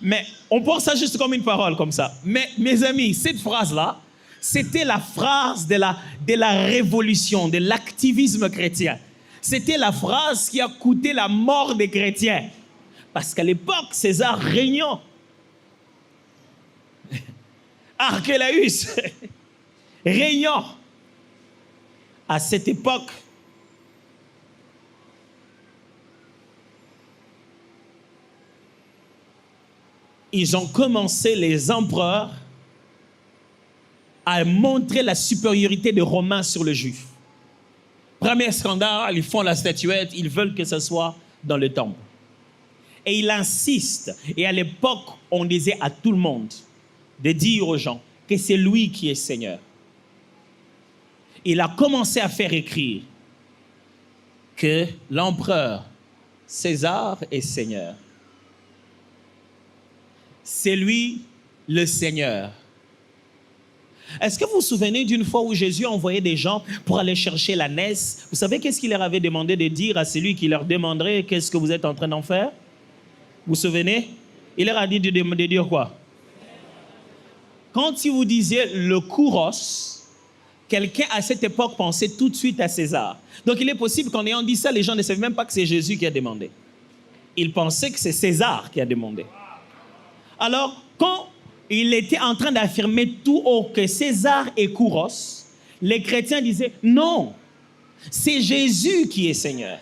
Mais on pense ça juste comme une parole, comme ça. Mais mes amis, cette phrase-là, c'était la phrase de la révolution, de l'activisme chrétien. C'était la phrase qui a coûté la mort des chrétiens. Parce qu'à l'époque, César régnant. Archélaüs régnant. À cette époque, ils ont commencé, les empereurs, à montrer la supériorité des Romains sur les Juifs. Premier scandale, ils font la statuette, ils veulent que ce soit dans le temple. Et ils insistent. Et à l'époque, on disait à tout le monde de dire aux gens que c'est lui qui est Seigneur. Il a commencé à faire écrire que l'empereur César est Seigneur. C'est lui le Seigneur. Est-ce que vous vous souvenez d'une fois où Jésus a envoyé des gens pour aller chercher l'ânesse? Vous savez qu'est-ce qu'il leur avait demandé de dire à celui qui leur demanderait qu'est-ce que vous êtes en train d'en faire? Vous vous souvenez? Il leur a dit de dire quoi? Quand il vous disait le kouros, quelqu'un à cette époque pensait tout de suite à César. Donc il est possible qu'en ayant dit ça, les gens ne savaient même pas que c'est Jésus qui a demandé. Ils pensaient que c'est César qui a demandé. Alors, quand il était en train d'affirmer tout haut que César est kouros, les chrétiens disaient non, C'est Jésus qui est Seigneur.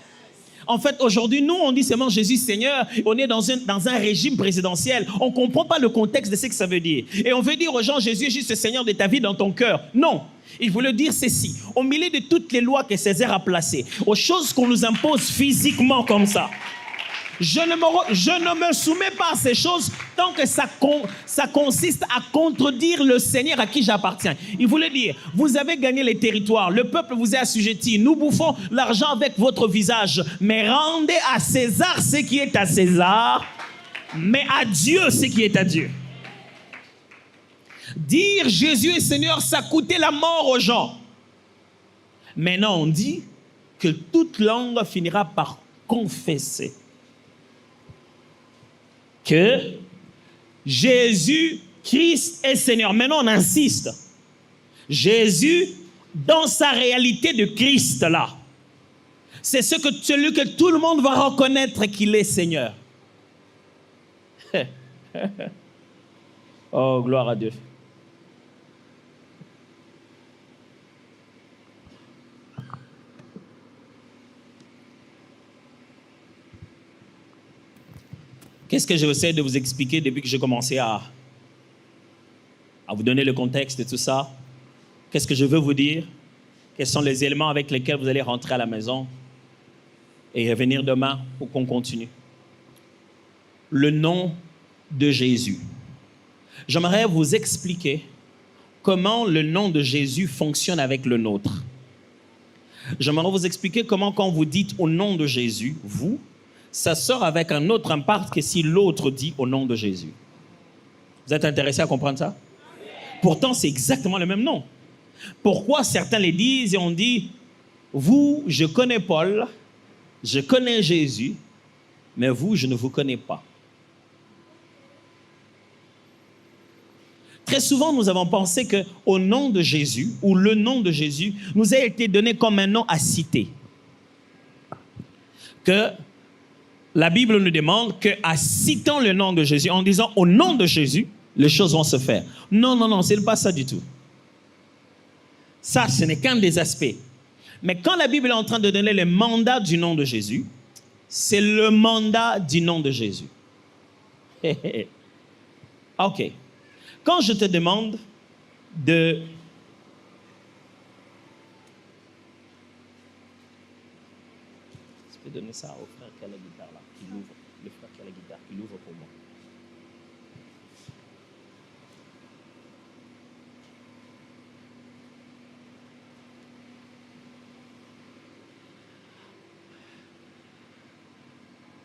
En fait, aujourd'hui, nous, on dit seulement Jésus Seigneur. On est dans un régime présidentiel. On ne comprend pas le contexte de ce que ça veut dire. Et on veut dire aux gens, Jésus est juste le Seigneur de ta vie dans ton cœur. Non. Il voulait dire ceci. Au milieu de toutes les lois que Césaire a placées, aux choses qu'on nous impose physiquement comme ça, je ne me soumets pas à ces choses tant que ça consiste à contredire le Seigneur à qui j'appartiens. Il voulait dire, vous avez gagné les territoires, le peuple vous est assujetti, nous bouffons l'argent avec votre visage, mais rendez à César ce qui est à César, mais à Dieu ce qui est à Dieu. Dire Jésus est Seigneur, ça coûtait la mort aux gens. Maintenant, on dit que toute langue finira par confesser que Jésus-Christ est Seigneur. Maintenant, on insiste. Jésus, dans sa réalité de Christ, là, c'est celui que tout le monde va reconnaître qu'il est Seigneur. Oh, gloire à Dieu. Qu'est-ce que j'essaie de vous expliquer depuis que j'ai commencé à vous donner le contexte de tout ça? Qu'est-ce que je veux vous dire? Quels sont les éléments avec lesquels vous allez rentrer à la maison et revenir demain pour qu'on continue? Le nom de Jésus. J'aimerais vous expliquer comment le nom de Jésus fonctionne avec le nôtre. J'aimerais vous expliquer comment quand vous dites au nom de Jésus, vous, ça sort avec un autre impact que si l'autre dit au nom de Jésus. Vous êtes intéressé à comprendre ça? Pourtant, c'est exactement le même nom. Pourquoi certains les disent et on dit, vous, je connais Paul, je connais Jésus, mais vous, je ne vous connais pas. Très souvent, nous avons pensé qu'au nom de Jésus, ou le nom de Jésus, nous a été donné comme un nom à citer. Que la Bible nous demande qu'en citant le nom de Jésus, en disant au nom de Jésus, les choses vont se faire. Non, non, non, ce n'est pas ça du tout. Ça, ce n'est qu'un des aspects. Mais quand la Bible est en train de donner le mandat du nom de Jésus, c'est le mandat du nom de Jésus. OK. Quand je te demande de... Je peux donner ça au frère qui a la guitare là, qui l'ouvre. Le frère qui a la guitare, il ouvre pour moi.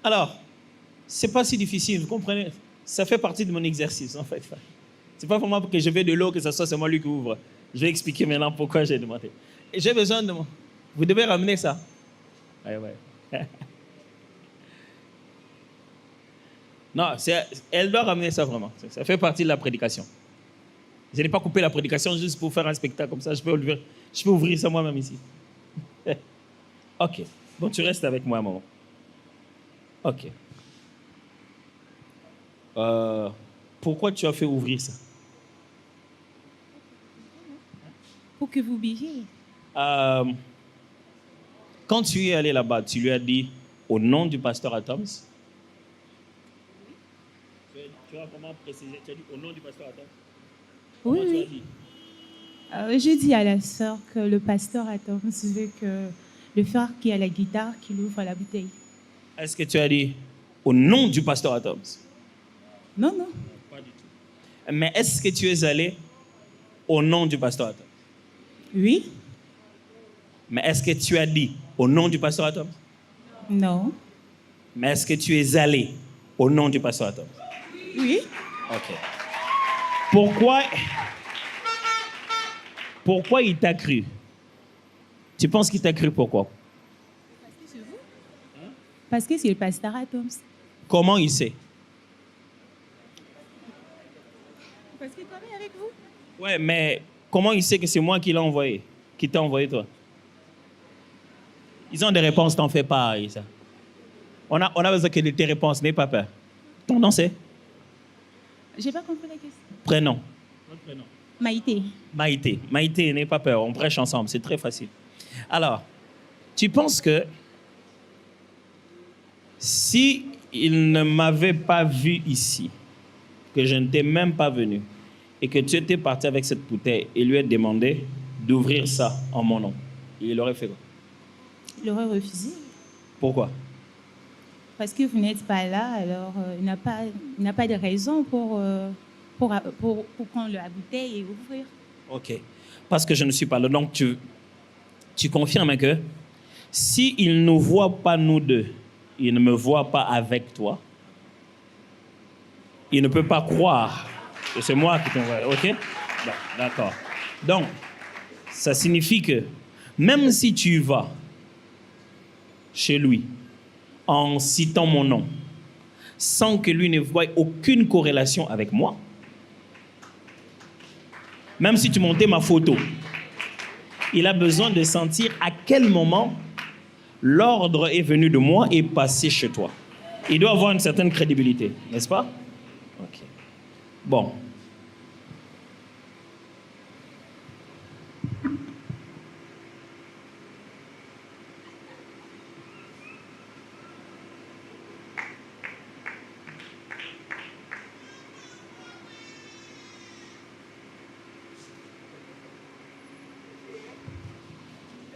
Alors, c'est pas si difficile, vous comprenez? Ça fait partie de mon exercice, en fait. C'est pas vraiment que je vais de l'eau, que ce soit seulement lui qui ouvre. Je vais expliquer maintenant pourquoi j'ai demandé. Et j'ai besoin de... Vous devez ramener ça. Ouais, ouais. Non, elle doit ramener ça vraiment. Ça fait partie de la prédication. Je n'ai pas coupé la prédication juste pour faire un spectacle comme ça. Je peux ouvrir ça moi-même ici. OK. Bon, tu restes avec moi un moment. OK. Pourquoi tu as fait ouvrir ça? Pour que vous buviez. Quand tu es allé là-bas, tu lui as dit au nom du pasteur Atoms? Tu as vraiment précisé, tu as dit au nom du pasteur Atoms? Oui, Comment tu as oui. dit? J'ai dit à la sœur que le pasteur Atoms veut que le frère qui a la guitare, qu'il ouvre la bouteille. Est-ce que tu as dit au nom du pasteur Atoms? Non, non. Pas du tout. Mais est-ce que tu es allé au nom du pasteur Atoms? Oui. Mais est-ce que tu as dit au nom du pasteur Atoms? Non. Mais est-ce que tu es allé au nom du pasteur Atoms? Oui. OK. Pourquoi il t'a cru? Tu penses qu'il t'a cru pourquoi? Parce que c'est vous. Parce que c'est le pasteur Atoms. Comment il sait? Parce qu'il travaille avec vous. Ouais, mais comment il sait que c'est moi qui l'ai envoyé? Qui t'a envoyé toi? Ils ont des réponses, t'en fais pas, Issa. On a besoin que de tes réponses, n'aie pas peur. Ton nom c'est? J'ai pas compris la question. Prénom. Votre prénom. Maïté. Maïté. Maïté, n'aie pas peur, on prêche ensemble, c'est très facile. Alors, Tu penses que si il ne m'avait pas vu ici, que je n'étais même pas venu, et que tu étais parti avec cette bouteille et lui ai demandé d'ouvrir ça en mon nom, il aurait fait quoi? Il aurait refusé. Pourquoi? Parce que vous n'êtes pas là, alors il n'a pas de raison pour prendre la bouteille et ouvrir. Ok. Parce que je ne suis pas là. Donc, tu confirmes que s'il ne nous voit pas nous deux, il ne me voit pas avec toi, il ne peut pas croire que c'est moi qui t'envoie. Ok? Bon, d'accord. Donc, ça signifie que même si tu vas chez lui en citant mon nom, sans que lui ne voie aucune corrélation avec moi, même si tu montais ma photo, il a besoin de sentir à quel moment l'ordre est venu de moi et passé chez toi. Il doit avoir une certaine crédibilité, n'est-ce pas? Ok. Bon.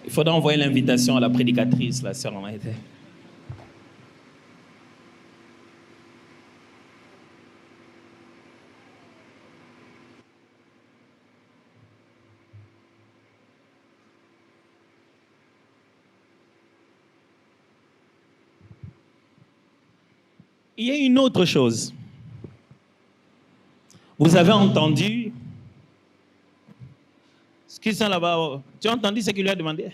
Il faudra envoyer l'invitation à la prédicatrice, la sœur en été. Il y a une autre chose. Vous avez entendu ce qu'ils sont là-bas. Tu as entendu ce qu'il lui a demandé?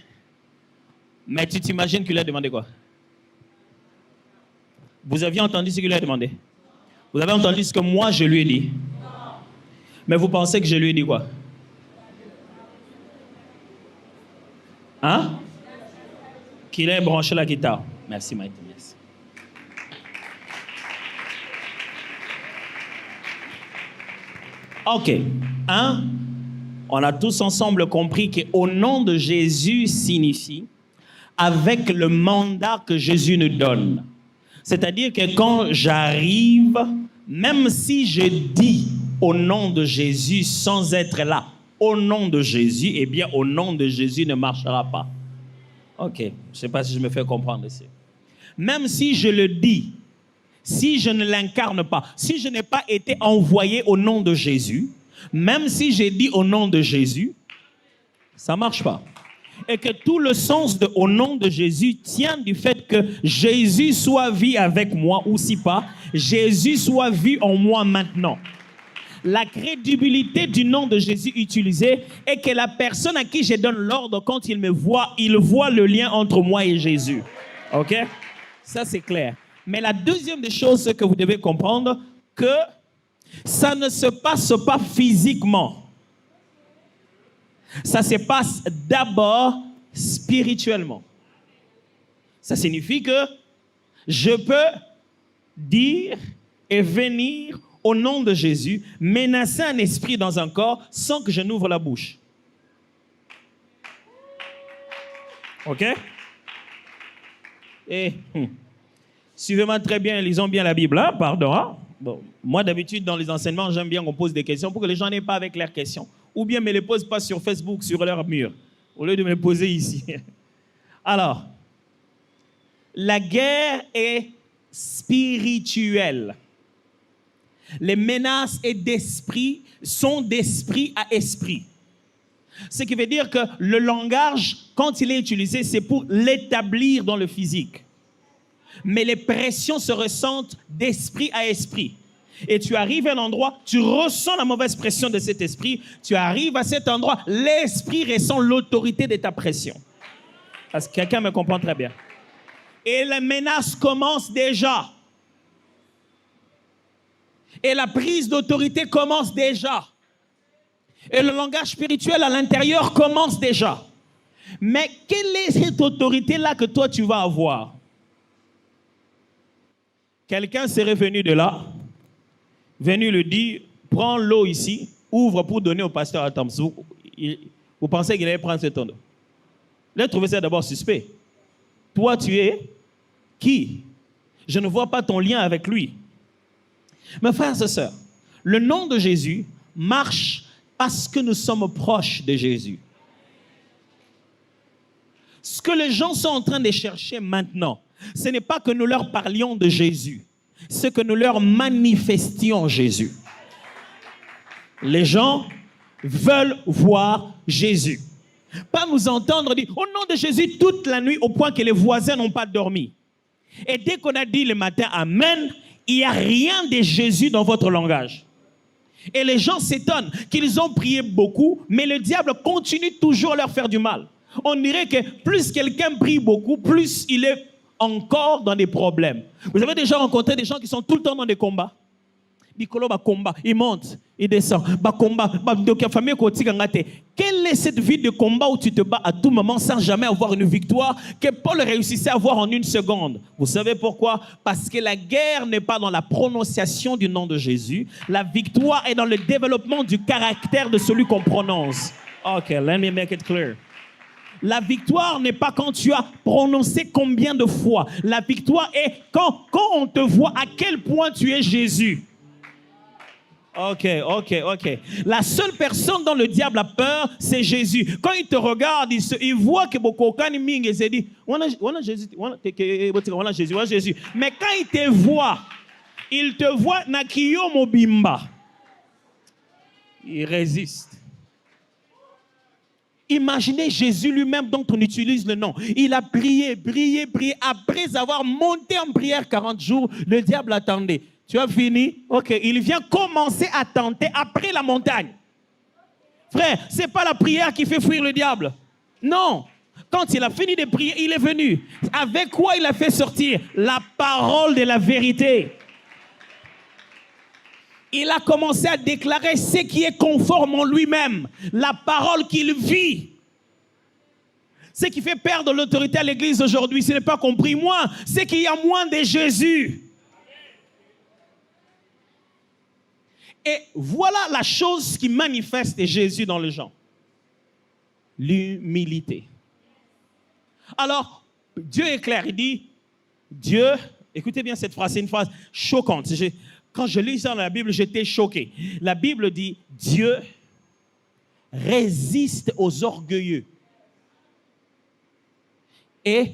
Mais tu t'imagines qu'il lui a demandé quoi? Vous aviez entendu ce qu'il lui a demandé? Vous avez entendu ce que moi je lui ai dit? Mais vous pensez que je lui ai dit quoi? Hein? Qu'il ait branché la guitare. Merci Maïté, merci. Ok. Hein? On a tous ensemble compris qu'au nom de Jésus signifie avec le mandat que Jésus nous donne. C'est-à-dire que quand j'arrive, même si je dis au nom de Jésus sans être là, au nom de Jésus, eh bien au nom de Jésus ne marchera pas. Ok, je ne sais pas si je me fais comprendre ici. Même si je le dis, si je ne l'incarne pas, si je n'ai pas été envoyé au nom de Jésus, même si j'ai dit au nom de Jésus, ça ne marche pas. Et que tout le sens de au nom de Jésus tient du fait que Jésus soit vu avec moi ou si pas, Jésus soit vu en moi maintenant. La crédibilité du nom de Jésus utilisé est que la personne à qui je donne l'ordre, quand il me voit, il voit le lien entre moi et Jésus. Ok? Ça c'est clair. Mais la deuxième des choses, c'est que vous devez comprendre que ça ne se passe pas physiquement. Ça se passe d'abord spirituellement. Ça signifie que je peux dire et venir au nom de Jésus, menacer un esprit dans un corps sans que je n'ouvre la bouche. Ok? Et suivez-moi très bien, lisons bien la Bible, hein? Pardon. Hein? Bon, moi, d'habitude, dans les enseignements, j'aime bien qu'on pose des questions pour que les gens n'aient pas avec leurs questions. Ou bien ne me les posent pas sur Facebook, sur leur mur, au lieu de me les poser ici. Alors, la guerre est spirituelle. Les menaces et d'esprit sont d'esprit à esprit. Ce qui veut dire que le langage, quand il est utilisé, c'est pour l'établir dans le physique. Mais les pressions se ressentent d'esprit à esprit. Et tu arrives à un endroit, tu ressens la mauvaise pression de cet esprit. Tu arrives à cet endroit, l'esprit ressent l'autorité de ta pression. Parce que quelqu'un me comprend très bien. Et la menace commence déjà. Et la prise d'autorité commence déjà. Et le langage spirituel à l'intérieur commence déjà. Mais quelle est cette autorité-là que toi tu vas avoir? Quelqu'un serait venu de là, venu lui dire, prends l'eau ici, ouvre pour donner au pasteur Adams. Vous pensez qu'il allait prendre ce temps? Il a trouvé ça d'abord suspect. Toi, tu es qui? Je ne vois pas ton lien avec lui. Mes frères et sœurs, le nom de Jésus marche parce que nous sommes proches de Jésus. Ce que les gens sont en train de chercher maintenant, ce n'est pas que nous leur parlions de Jésus, c'est que nous leur manifestions Jésus. Les gens veulent voir Jésus. Pas nous entendre dire au nom de Jésus toute la nuit au point que les voisins n'ont pas dormi. Et dès qu'on a dit le matin Amen, il n'y a rien de Jésus dans votre langage. Et les gens s'étonnent qu'ils ont prié beaucoup, mais le diable continue toujours à leur faire du mal. On dirait que plus quelqu'un prie beaucoup, plus il est encore dans des problèmes. Vous avez déjà rencontré des gens qui sont tout le temps dans des combats? Nicolo va combat, il monte, il descend, va combat, quelle est cette vie de combat où tu te bats à tout moment sans jamais avoir une victoire que Paul réussissait à avoir en une seconde? Vous savez pourquoi? Parce que la guerre n'est pas dans la prononciation du nom de Jésus, la victoire est dans le développement du caractère de celui qu'on prononce. Ok, let me make it clear. La victoire n'est pas quand tu as prononcé combien de fois. La victoire est quand on te voit à quel point tu es Jésus. Ok. La seule personne dont le diable a peur, c'est Jésus. Quand il te regarde, il voit que Bokokani Ming et se dit, on a Jésus. Mais quand il te voit Nakiyo Mobimba. Il résiste. Imaginez Jésus lui-même dont on utilise le nom. Il a prié. Après avoir monté en prière 40 jours, le diable attendait. Tu as fini? Ok, il vient commencer à tenter après la montagne. Frère, ce n'est pas la prière qui fait fuir le diable. Non. Quand il a fini de prier, il est venu. Avec quoi il a fait sortir? La parole de la vérité. Il a commencé à déclarer ce qui est conforme en lui-même. La parole qu'il vit. Ce qui fait perdre l'autorité à l'église aujourd'hui, ce n'est pas compris moins, c'est qu'il y a moins de Jésus. Et voilà la chose qui manifeste Jésus dans les gens. L'humilité. Alors, Dieu est clair, il dit, Dieu, écoutez bien cette phrase, c'est une phrase choquante. Quand je lis ça dans la Bible, j'étais choqué. La Bible dit, Dieu résiste aux orgueilleux et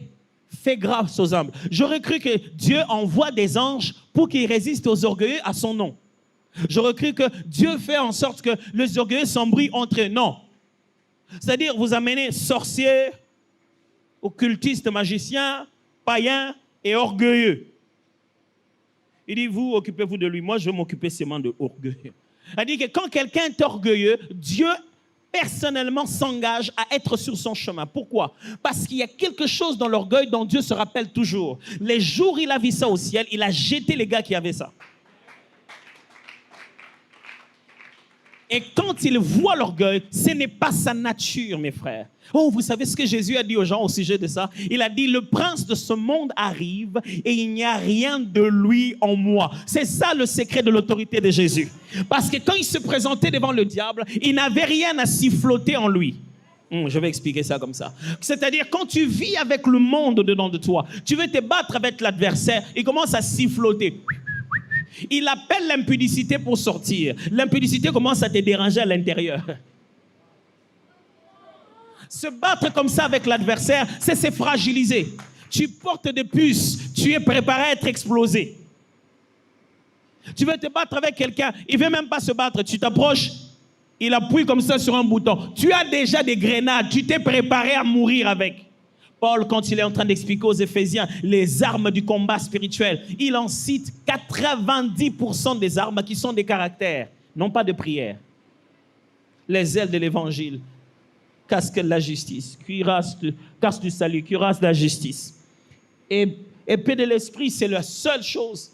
fait grâce aux humbles. J'aurais cru que Dieu envoie des anges pour qu'ils résistent aux orgueilleux à son nom. J'aurais cru que Dieu fait en sorte que les orgueilleux s'embrouillent entre eux. Non. C'est-à-dire, vous amenez sorciers, occultistes, magiciens, païens et orgueilleux. Il dit, vous, occupez-vous de lui. Moi, je vais m'occuper seulement de orgueilleux. Il dit que quand quelqu'un est orgueilleux, Dieu personnellement s'engage à être sur son chemin. Pourquoi? Parce qu'il y a quelque chose dans l'orgueil dont Dieu se rappelle toujours. Les jours où il a vu ça au ciel, il a jeté les gars qui avaient ça. Et quand il voit l'orgueil, ce n'est pas sa nature, mes frères. Oh, vous savez ce que Jésus a dit aux gens au sujet de ça? Il a dit, le prince de ce monde arrive et il n'y a rien de lui en moi. C'est ça le secret de l'autorité de Jésus. Parce que quand il se présentait devant le diable, il n'avait rien à siffloter en lui. Je vais expliquer ça comme ça. C'est-à-dire, quand tu vis avec le monde dedans de toi, tu veux te battre avec l'adversaire, il commence à siffloter. Il appelle l'impudicité pour sortir. L'impudicité commence à te déranger à l'intérieur. Se battre comme ça avec l'adversaire, c'est se fragiliser. Tu portes des puces, tu es préparé à être explosé. Tu veux te battre avec quelqu'un, il ne veut même pas se battre. Tu t'approches, il appuie comme ça sur un bouton. Tu as déjà des grenades, tu t'es préparé à mourir avec. Paul, quand il est en train d'expliquer aux Éphésiens les armes du combat spirituel, il en cite 90% des armes qui sont des caractères, non pas de prière. Les ailes de l'évangile, casque de la justice, casque du salut, cuirasse de la justice. Et épée de l'esprit, c'est la seule chose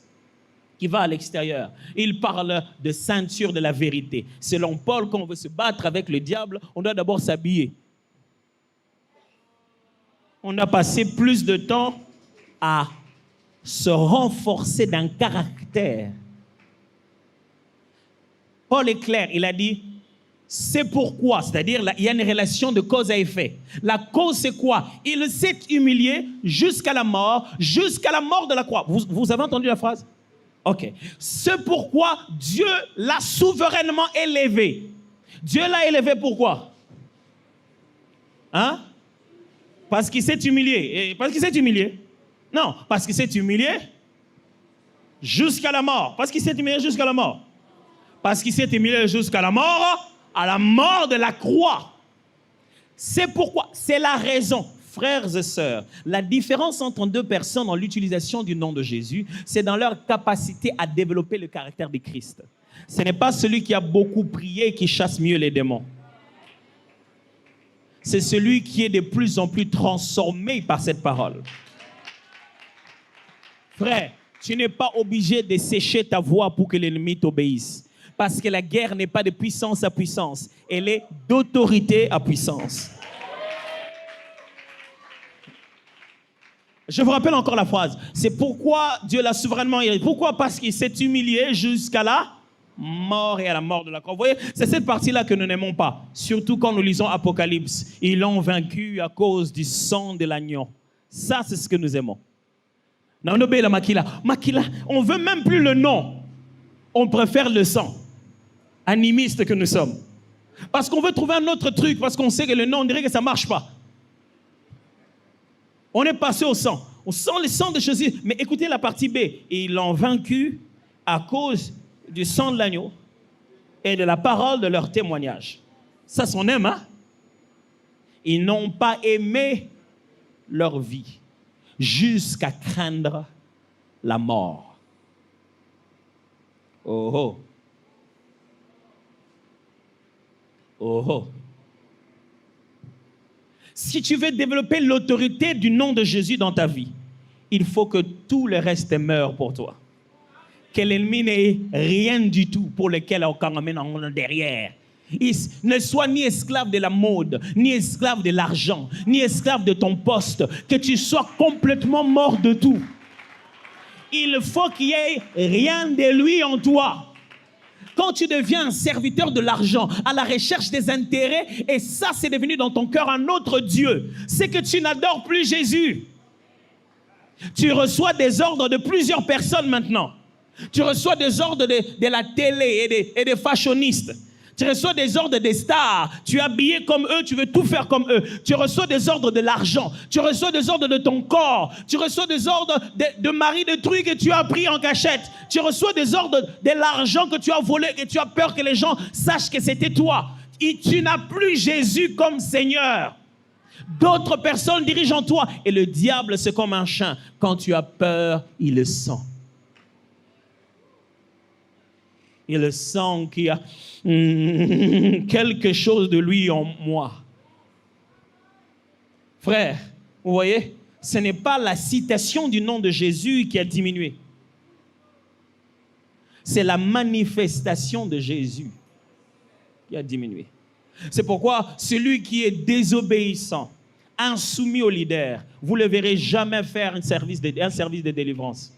qui va à l'extérieur. Il parle de ceinture de la vérité. Selon Paul, quand on veut se battre avec le diable, on doit d'abord s'habiller. On a passé plus de temps à se renforcer d'un caractère. Paul est clair, il a dit, C'est pourquoi, c'est-à-dire il y a une relation de cause à effet. La cause, c'est quoi? Il s'est humilié jusqu'à la mort de la croix. Vous avez entendu la phrase? Ok. C'est pourquoi Dieu l'a souverainement élevé. Dieu l'a élevé pourquoi? Hein? Parce qu'il s'est humilié. Et parce qu'il s'est humilié? Non, parce qu'il s'est humilié jusqu'à la mort. Parce qu'il s'est humilié jusqu'à la mort. Parce qu'il s'est humilié jusqu'à la mort, à la mort de la croix. C'est pourquoi, c'est la raison. Frères et sœurs, la différence entre deux personnes dans l'utilisation du nom de Jésus, c'est dans leur capacité à développer le caractère de Christ. Ce n'est pas celui qui a beaucoup prié qui chasse mieux les démons. C'est celui qui est de plus en plus transformé par cette parole. Frère, tu n'es pas obligé de sécher ta voix pour que l'ennemi t'obéisse. Parce que la guerre n'est pas de puissance à puissance, elle est d'autorité à puissance. Je vous rappelle encore la phrase. C'est pourquoi Dieu l'a souverainement élevé. Pourquoi? Parce qu'il s'est humilié jusqu'à la mort et à la mort de la croix. Vous voyez, c'est cette partie-là que nous n'aimons pas. Surtout quand nous lisons Apocalypse. Ils l'ont vaincu à cause du sang de l'agneau. Ça, c'est ce que nous aimons. Non, la Makila. Makila, on ne veut même plus le nom. On préfère le sang. Animistes que nous sommes. Parce qu'on veut trouver un autre truc, parce qu'on sait que le nom, on dirait que ça ne marche pas. On est passé au sang. On sent le sang de Jésus. Mais écoutez la partie B. Ils l'ont vaincu à cause du sang de l'agneau et de la parole de leur témoignage. Ça, s'en aime, hein? Ils n'ont pas aimé leur vie jusqu'à craindre la mort. Oh oh. Oh oh. Si tu veux développer l'autorité du nom de Jésus dans ta vie, il faut que tout le reste meure pour toi. Que l'ennemi n'ait rien du tout pour lequel on ramène en derrière. Il ne soit ni esclave de la mode, ni esclave de l'argent, ni esclave de ton poste. Que tu sois complètement mort de tout. Il faut qu'il n'y ait rien de lui en toi. Quand tu deviens un serviteur de l'argent, à la recherche des intérêts, et ça c'est devenu dans ton cœur un autre Dieu, c'est que tu n'adores plus Jésus. Tu reçois des ordres de plusieurs personnes maintenant. Tu reçois des ordres de la télé et des fashionistes. Tu reçois des ordres des stars. Tu es habillé comme eux, tu veux tout faire comme eux. Tu reçois des ordres de l'argent. Tu reçois des ordres de ton corps. Tu reçois des ordres de mari, de trucs que tu as pris en cachette. Tu reçois des ordres de l'argent que tu as volé, que tu as peur que les gens sachent que c'était toi. Et tu n'as plus Jésus comme Seigneur. D'autres personnes dirigent en toi. Et le diable, c'est comme un chien. Quand tu as peur, il le sent. Il sent qu'il y a quelque chose de lui en moi. Frère, vous voyez, ce n'est pas la citation du nom de Jésus qui a diminué. C'est la manifestation de Jésus qui a diminué. C'est pourquoi celui qui est désobéissant, insoumis au leader, vous ne le verrez jamais faire un service de délivrance.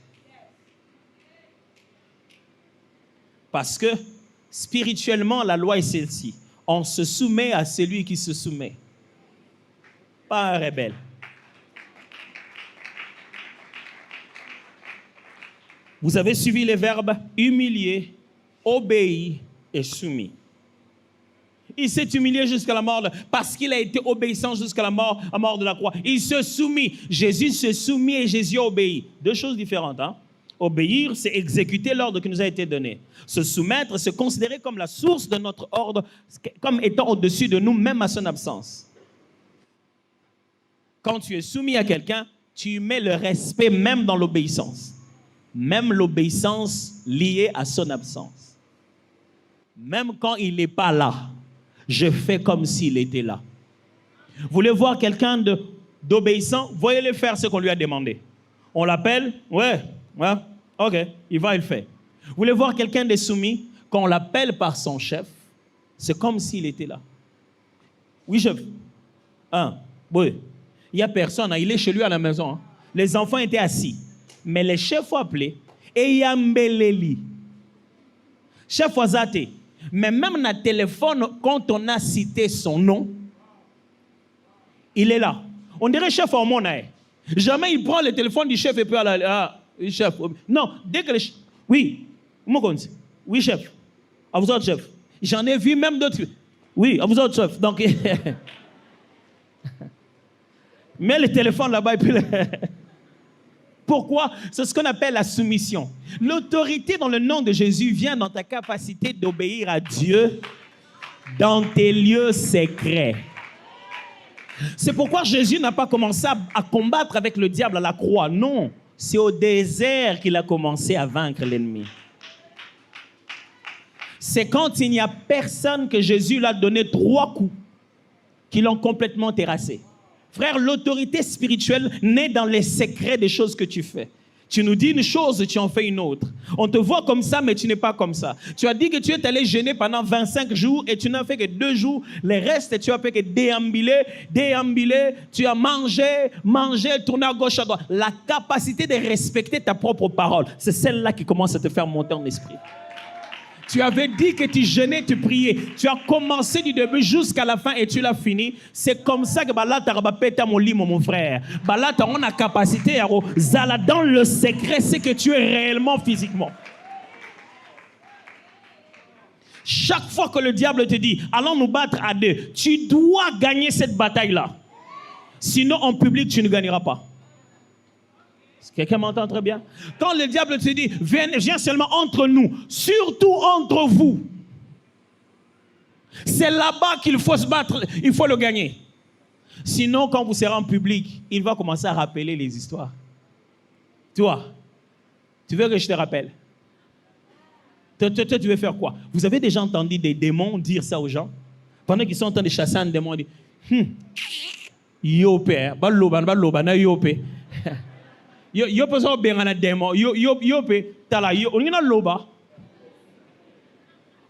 Parce que spirituellement, la loi est celle-ci. On se soumet à celui qui se soumet. Pas un rebelle. Vous avez suivi les verbes humilié, obéi et soumis. Il s'est humilié jusqu'à la mort parce qu'il a été obéissant jusqu'à la mort de la croix. Il se soumit. Jésus se soumit et Jésus obéit. Deux choses différentes, hein? Obéir, c'est exécuter l'ordre qui nous a été donné. Se soumettre, c'est considérer comme la source de notre ordre, comme étant au-dessus de nous, même à son absence. Quand tu es soumis à quelqu'un, tu mets le respect même dans l'obéissance. Même l'obéissance liée à son absence. Même quand il n'est pas là, je fais comme s'il était là. Vous voulez voir quelqu'un d'obéissant? Voyez-le faire ce qu'on lui a demandé. On l'appelle? Ouais. Ouais, ok, il va, il fait. Vous voulez voir quelqu'un de soumis? Quand on l'appelle par son chef, c'est comme s'il était là. Oui, chef. Oui. Il n'y a personne, il est chez lui à la maison. Hein. Les enfants étaient assis. Mais le chef a appelé. Et il y a Mbeleli. Chef Wazate. Mais même dans le téléphone, quand on a cité son nom, il est là. On dirait chef en mon âge. Jamais il prend le téléphone du chef et peut aller. Ah, oui, chef. Non, dès que le chef. Oui, oui, chef. À vous autres, chef. J'en ai vu même d'autres. Oui, à vous autres, chef. Donc, mets le téléphone là-bas et puis. Pourquoi? C'est ce qu'on appelle la soumission. L'autorité dans le nom de Jésus vient dans ta capacité d'obéir à Dieu dans tes lieux secrets. C'est pourquoi Jésus n'a pas commencé à combattre avec le diable à la croix. Non, c'est au désert qu'il a commencé à vaincre l'ennemi. C'est quand il n'y a personne que Jésus lui a donné 3 coups qui l'ont complètement terrassé. Frère, l'autorité spirituelle naît dans les secrets des choses que tu fais. Tu nous dis une chose, tu en fais une autre. On te voit comme ça, mais tu n'es pas comme ça. Tu as dit que tu es allé jeûner pendant 25 jours et tu n'as fait que 2 jours. Les restes, tu as fait que déambuler. Tu as mangé, tourné à gauche, à droite. La capacité de respecter ta propre parole, c'est celle-là qui commence à te faire monter en esprit. Tu avais dit que tu jeûnais, tu priais. Tu as commencé du début jusqu'à la fin et tu l'as fini. C'est comme ça que là, tu as pété mon lit, mon frère. Là, tu as la capacité à zala dans le secret, c'est que tu es réellement physiquement. Chaque fois que le diable te dit, allons nous battre à 2, tu dois gagner cette bataille-là. Sinon, en public, tu ne gagneras pas. Quelqu'un m'entend très bien? Quand le diable te dit, viens seulement entre nous, surtout entre vous, c'est là-bas qu'il faut se battre, il faut le gagner. Sinon, quand vous serez en public, il va commencer à rappeler les histoires. Toi, tu veux que je te rappelle? Toi, tu veux faire quoi? Vous avez déjà entendu des démons dire ça aux gens? Pendant qu'ils sont en train de chasser un démon, ils disent, Yopé, balobana, yopé. Yo peut so bengana démon yo peut tala yo on a loba.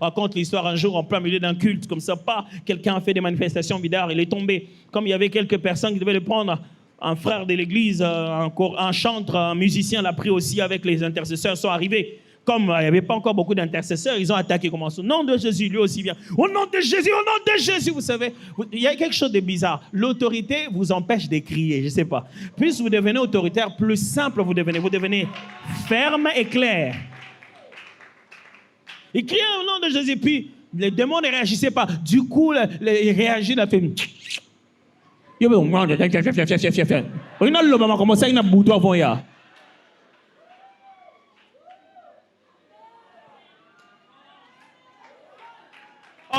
Raconte l'histoire un jour en plein milieu d'un culte comme ça, pas quelqu'un a fait des manifestations bizarres, il est tombé comme il y avait quelques personnes qui devaient le prendre, un frère de l'église, un chantre, un musicien l'a pris aussi avec les intercesseurs sont arrivés. Comme il n'y avait pas encore beaucoup d'intercesseurs, ils ont attaqué comme ça. Au nom de Jésus, lui aussi vient. Au nom de Jésus, au nom de Jésus, vous savez. Il y a quelque chose de bizarre. L'autorité vous empêche de crier, je ne sais pas. Plus vous devenez autoritaire, plus simple vous devenez ferme et clair. Il criait au nom de Jésus, puis les démons ne réagissaient pas. Du coup, il réagit, il a fait...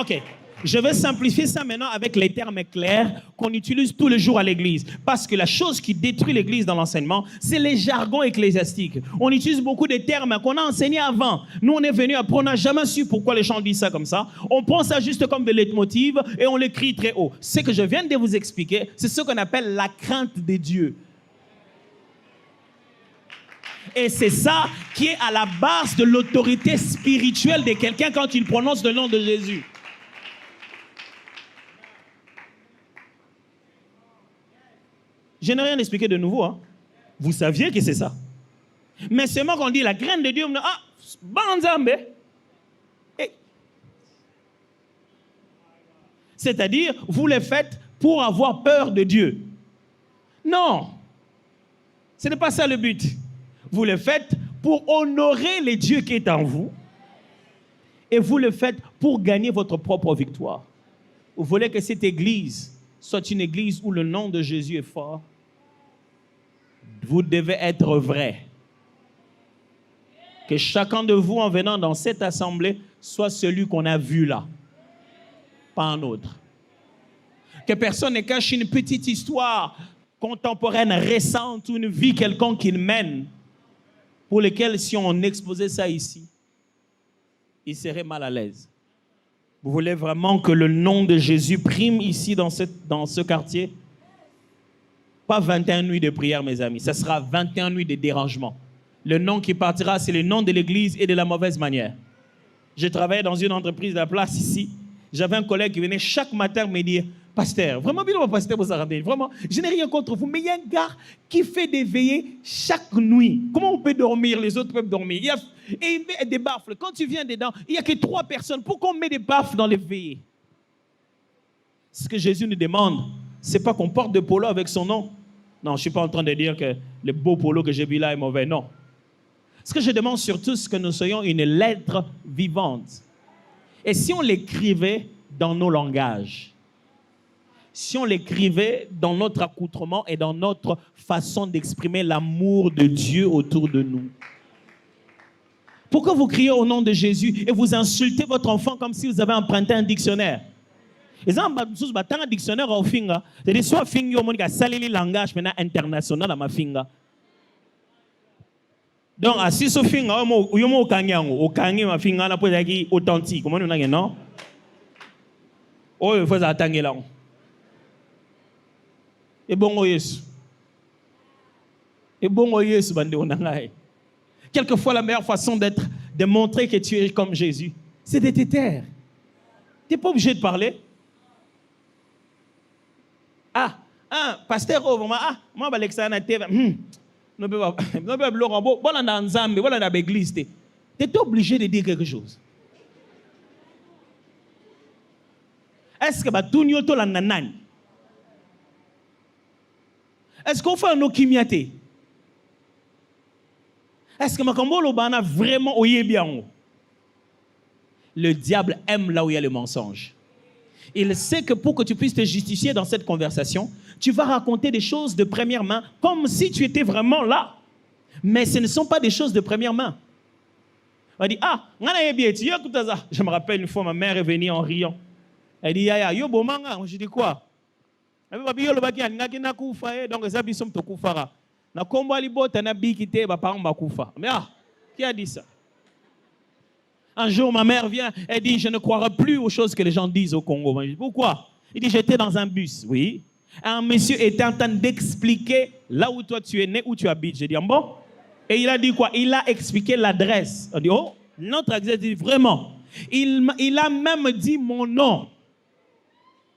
Ok, je vais simplifier ça maintenant avec les termes clairs qu'on utilise tous les jours à l'église. Parce que la chose qui détruit l'église dans l'enseignement, c'est les jargons ecclésiastiques. On utilise beaucoup de termes qu'on a enseignés avant. Nous, on est venus apprendre, on n'a jamais su pourquoi les gens disent ça comme ça. On prend ça juste comme de leitmotiv et on le crie très haut. Ce que je viens de vous expliquer, c'est ce qu'on appelle la crainte de Dieu. Et c'est ça qui est à la base de l'autorité spirituelle de quelqu'un quand il prononce le nom de Jésus. Je n'ai rien expliqué de nouveau. Hein. Vous saviez que c'est ça. Mais seulement qu'on dit la graine de Dieu, on dit, ah, banzambe. C'est-à-dire, vous le faites pour avoir peur de Dieu. Non. Ce n'est pas ça le but. Vous le faites pour honorer le Dieu qui est en vous. Et vous le faites pour gagner votre propre victoire. Vous voulez que cette église soit une église où le nom de Jésus est fort, vous devez être vrai. Que chacun de vous, en venant dans cette assemblée, soit celui qu'on a vu là, pas un autre. Que personne ne cache une petite histoire contemporaine, récente, ou une vie quelconque qu'il mène, pour laquelle, si on exposait ça ici, il serait mal à l'aise. Vous voulez vraiment que le nom de Jésus prime ici dans ce quartier? Pas 21 nuits de prière, mes amis. Ça sera 21 nuits de dérangement. Le nom qui partira, c'est le nom de l'église et de la mauvaise manière. Je travaillais dans une entreprise de la place ici. J'avais un collègue qui venait chaque matin me dire, Pasteur, vraiment, pasteur, vraiment, je n'ai rien contre vous, mais il y a un gars qui fait des veillées chaque nuit. Comment on peut dormir? Les autres peuvent dormir. Et il met des baffles. Quand tu viens dedans, il n'y a que 3 personnes. Pourquoi on met des baffles dans les veillées? Ce que Jésus nous demande, c'est pas qu'on porte de polo avec son nom. Non, je ne suis pas en train de dire que le beau polo que j'ai vu là est mauvais. Non. Ce que je demande surtout, c'est que nous soyons une lettre vivante. Et si on l'écrivait dans nos langages, si on l'écrivait dans notre accoutrement et dans notre façon d'exprimer l'amour de Dieu autour de nous. Pourquoi vous criez au nom de Jésus et vous insultez votre enfant comme si vous avez emprunté un dictionnaire? Et ça, un dictionnaire au finga, c'est soit finga au salili langage maintenant international à ma finga. Donc, si ce finga, au kangi ma finga, na peut être authentique. Comment on a non? Oh, il faut attendre là. Et bon, Yesu. Et bon, Yesu, bande onangai. Quelquefois, la meilleure façon de montrer que tu es comme Jésus, c'est de te taire. Tu n'es pas obligé de parler. Pasteur, moi, Alexandre, tu es obligé de dire quelque chose. Est-ce que tu es la nanani? Est-ce qu'on fait un okimiate? Est-ce que Makambolo Bana vraiment oye bien? Le diable aime là où il y a le mensonge. Il sait que pour que tu puisses te justifier dans cette conversation, tu vas raconter des choses de première main comme si tu étais vraiment là. Mais ce ne sont pas des choses de première main. On dit, je me rappelle une fois, ma mère est venue en riant. Elle dit, yo bomanga. Je dis quoi? Donc ça bisom to kufara. Na kombo ali bota na bikite ba parents ba kufa. Mais qui a dit ça? Un jour ma mère vient, elle dit je ne croirai plus aux choses que les gens disent au Congo. Je dis, pourquoi? Il dit j'étais dans un bus, oui. Un monsieur était en train d'expliquer là où toi tu es né, où tu habites. J'ai dit bon. Et il a dit quoi? Il a expliqué l'adresse. On dit oh, notre adresse dit vraiment. Il a même dit mon nom.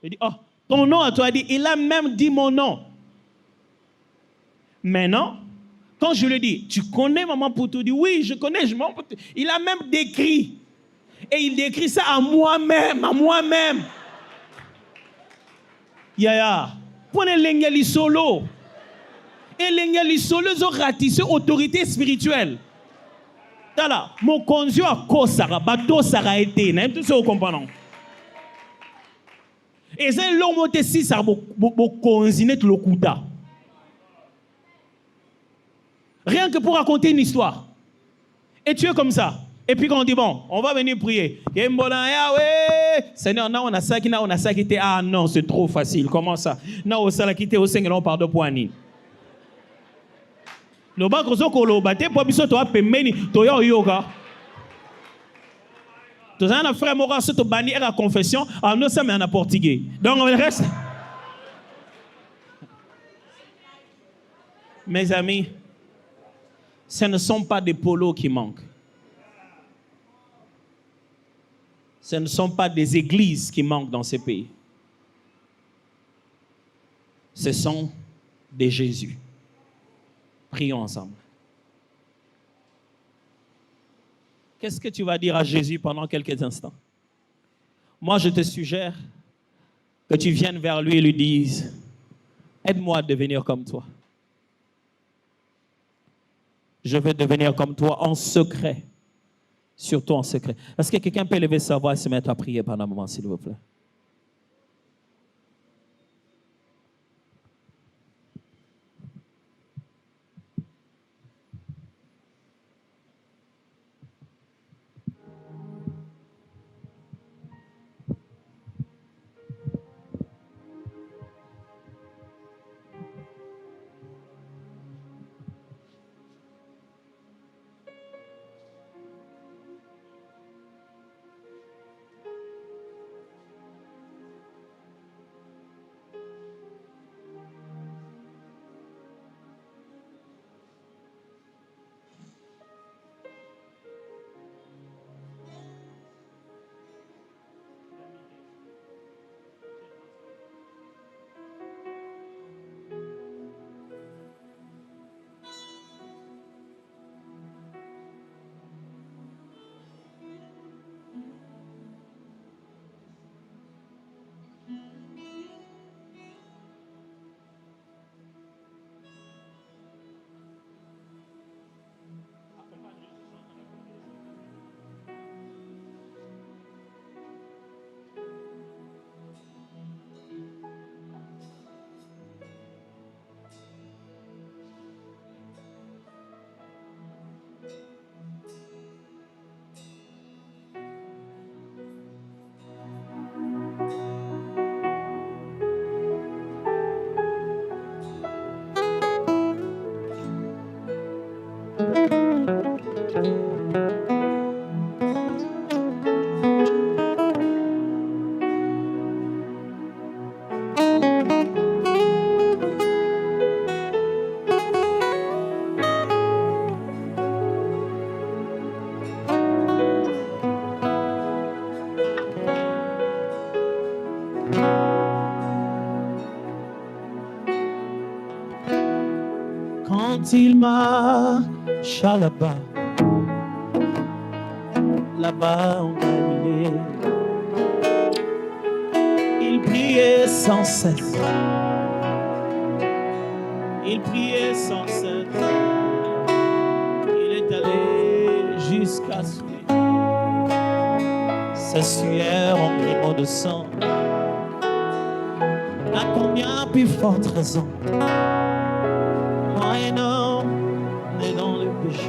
Il dit oh. Ton nom à toi dit, il a même dit mon nom. Maintenant, quand je lui dis, tu connais Maman Poutou? Il dit, oui, je connais, je m'en poutou. Il a même décrit. Et il décrit ça à moi-même, à moi-même. Yaya, prenez l'engeli solo. Et l'engeli solo, ils ont ratissé autorité spirituelle. Tala, mon conjoint a kosara, bateau sara été. Tout ça, vous comprenez? Et c'est l'homme aussi, ça va coïncider tout le coup. Rien que pour raconter une histoire. Et tu es comme ça. Et puis quand on dit, bon, on va venir prier. Seigneur, on a ça qui était. Ah non, c'est trop facile. Comment ça? Non, ça qui était au Seigneur, on parle de poignée. Le bac, on a battu, pour que tu aies payé, tu as yoga. Tu as un frère Morin, tu as banni la confession, en nous sommes en portugais. Donc, on reste. Mes amis, ce ne sont pas des polos qui manquent. Ce ne sont pas des églises qui manquent dans ces pays. Ce sont des Jésus. Prions ensemble. Qu'est-ce que tu vas dire à Jésus pendant quelques instants? Moi, je te suggère que tu viennes vers lui et lui dises, aide-moi à devenir comme toi. Je vais devenir comme toi en secret. Surtout en secret. Est-ce que quelqu'un peut lever sa voix et se mettre à prier pendant un moment, s'il vous plaît? Quand il marche là-bas, là-bas en Galilée, il priait sans cesse. Il priait sans cesse. Il est allé jusqu'à suer. Sa sueur en grimo de sang. À combien plus forte raison, moi un homme né dans le péché.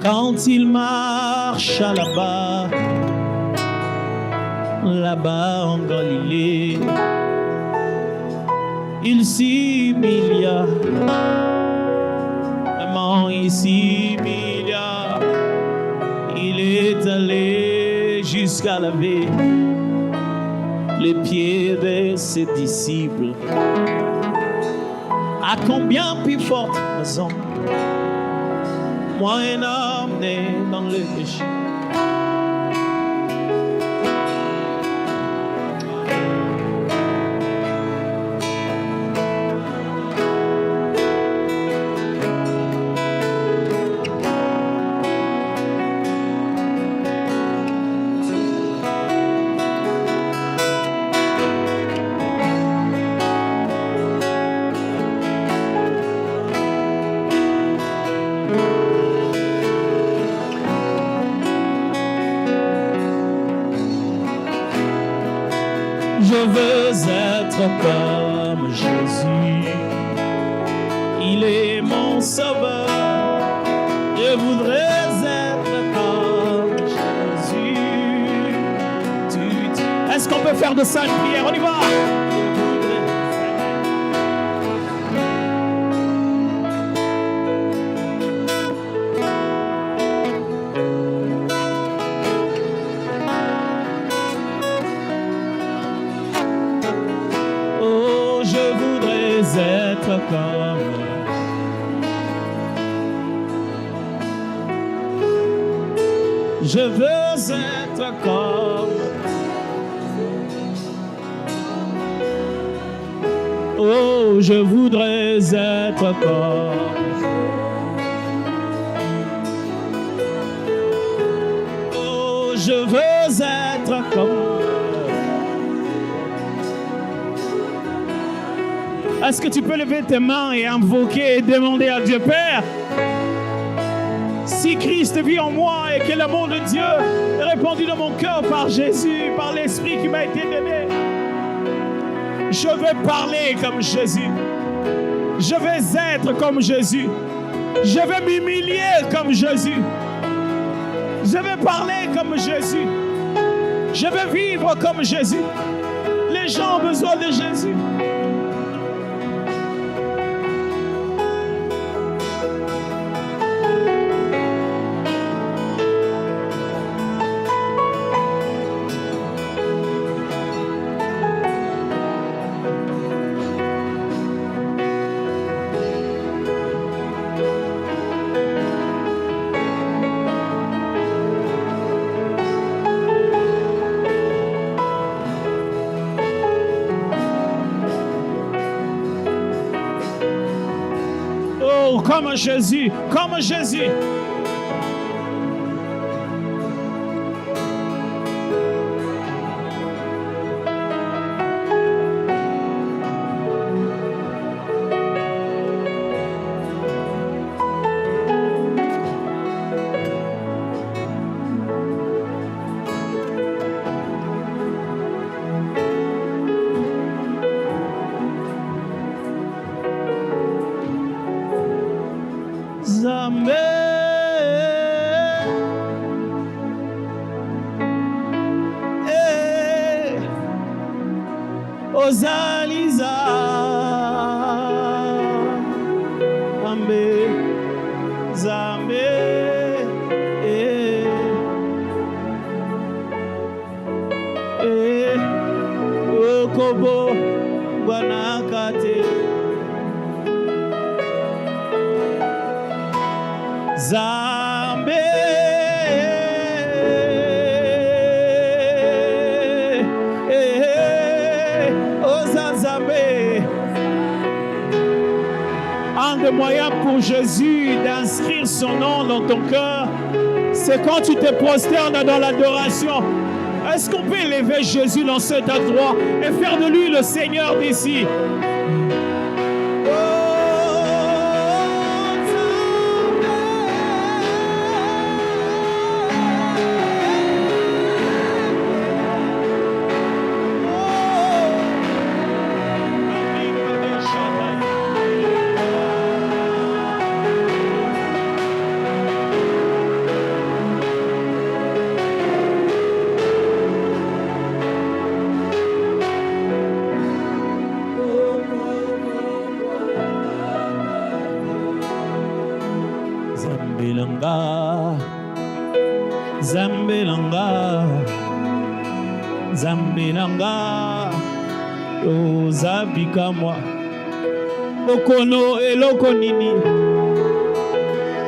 Quand il marche là-bas, là-bas en Galilée, il s'humilia, vraiment il s'humilia, il est allé jusqu'à laver les pieds de ses disciples. À combien plus forte raison, moi un homme né dans le péché. Je veux être comme Jésus, il est mon sauveur. Je voudrais être comme Jésus. Est-ce qu'on peut faire de ça une prière? On y va! Être comme je veux être comme oh je voudrais être comme oh je veux être comme. Est-ce que tu peux lever tes mains et invoquer et demander à Dieu, Père, si Christ vit en moi et que l'amour de Dieu est répandu dans mon cœur par Jésus, par l'Esprit qui m'a été donné, je vais parler comme Jésus. Je vais être comme Jésus. Je vais m'humilier comme Jésus. Je vais parler comme Jésus. Je vais vivre comme Jésus. Les gens ont besoin de Jésus. Comme Jésus, comme Jésus. Ozaliza Ambe Zambe Okobo Guanacate des moyens pour Jésus d'inscrire son nom dans ton cœur, c'est quand tu te prosternes dans l'adoration. Est-ce qu'on peut élever Jésus dans cet endroit et faire de lui le Seigneur d'ici? Zambelanga ozabika moi okono eloko nini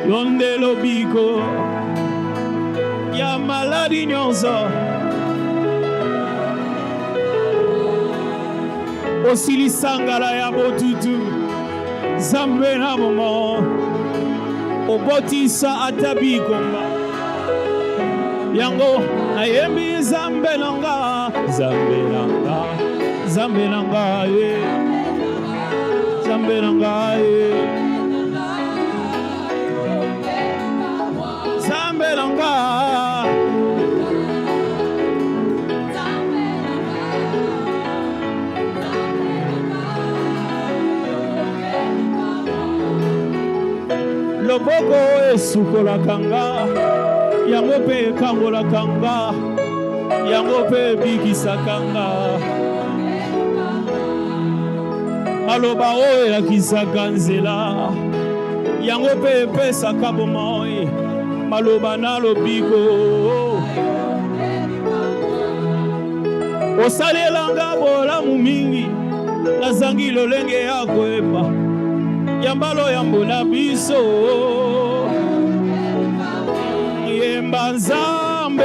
yonde lobiko ya maladi nyonso osilisangala ya botutu Zambe na momo obotisa atabikomba yango ayembi Zambelanga Zambelanga Zambelanga ye Zambelanga ye Zambelanga loboko esukola kanga yango pe kangola kanga yango pe bikisa kanga maloba oyo elakisaka nzela yango pe epesaka bomoi maloba na lobiko osalelanga bolamu mingi nazangi lolenge ya koyeba yambalo yambola biso yemba Nzambe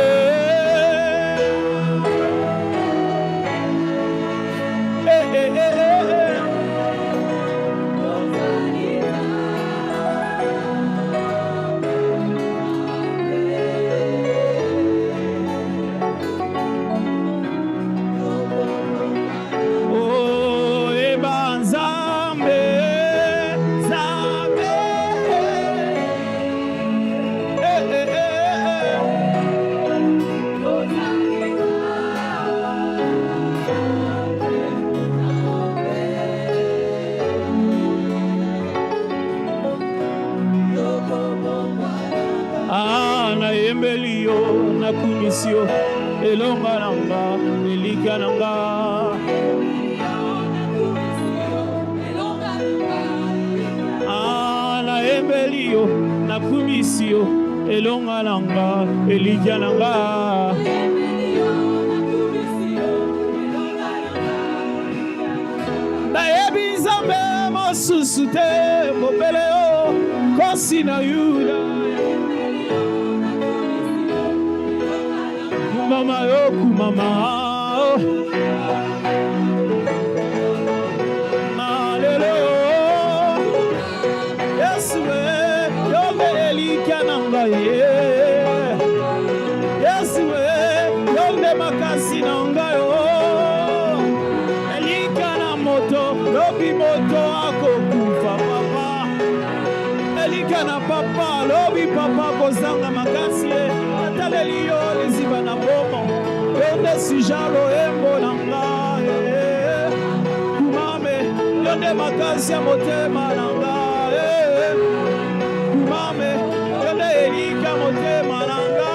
nakumisio elonga nanga elika nanga na embelio nakumisio elonga nanga elika nanga nayebi Nzambe mosusu te mobele o kosi na Yuda mama yoku mama malelo Yesuwe yobe elika nanga ye Yesuwe yobe makasi nanga yo elika na moto lobi moto akokufa papa elika na papa lobi papa kozanga makasi ataleli yo liziba na bomo yonde sijalo embo nanga kumame yonde makasi ya motema nanga kumame yonde elika motema nanga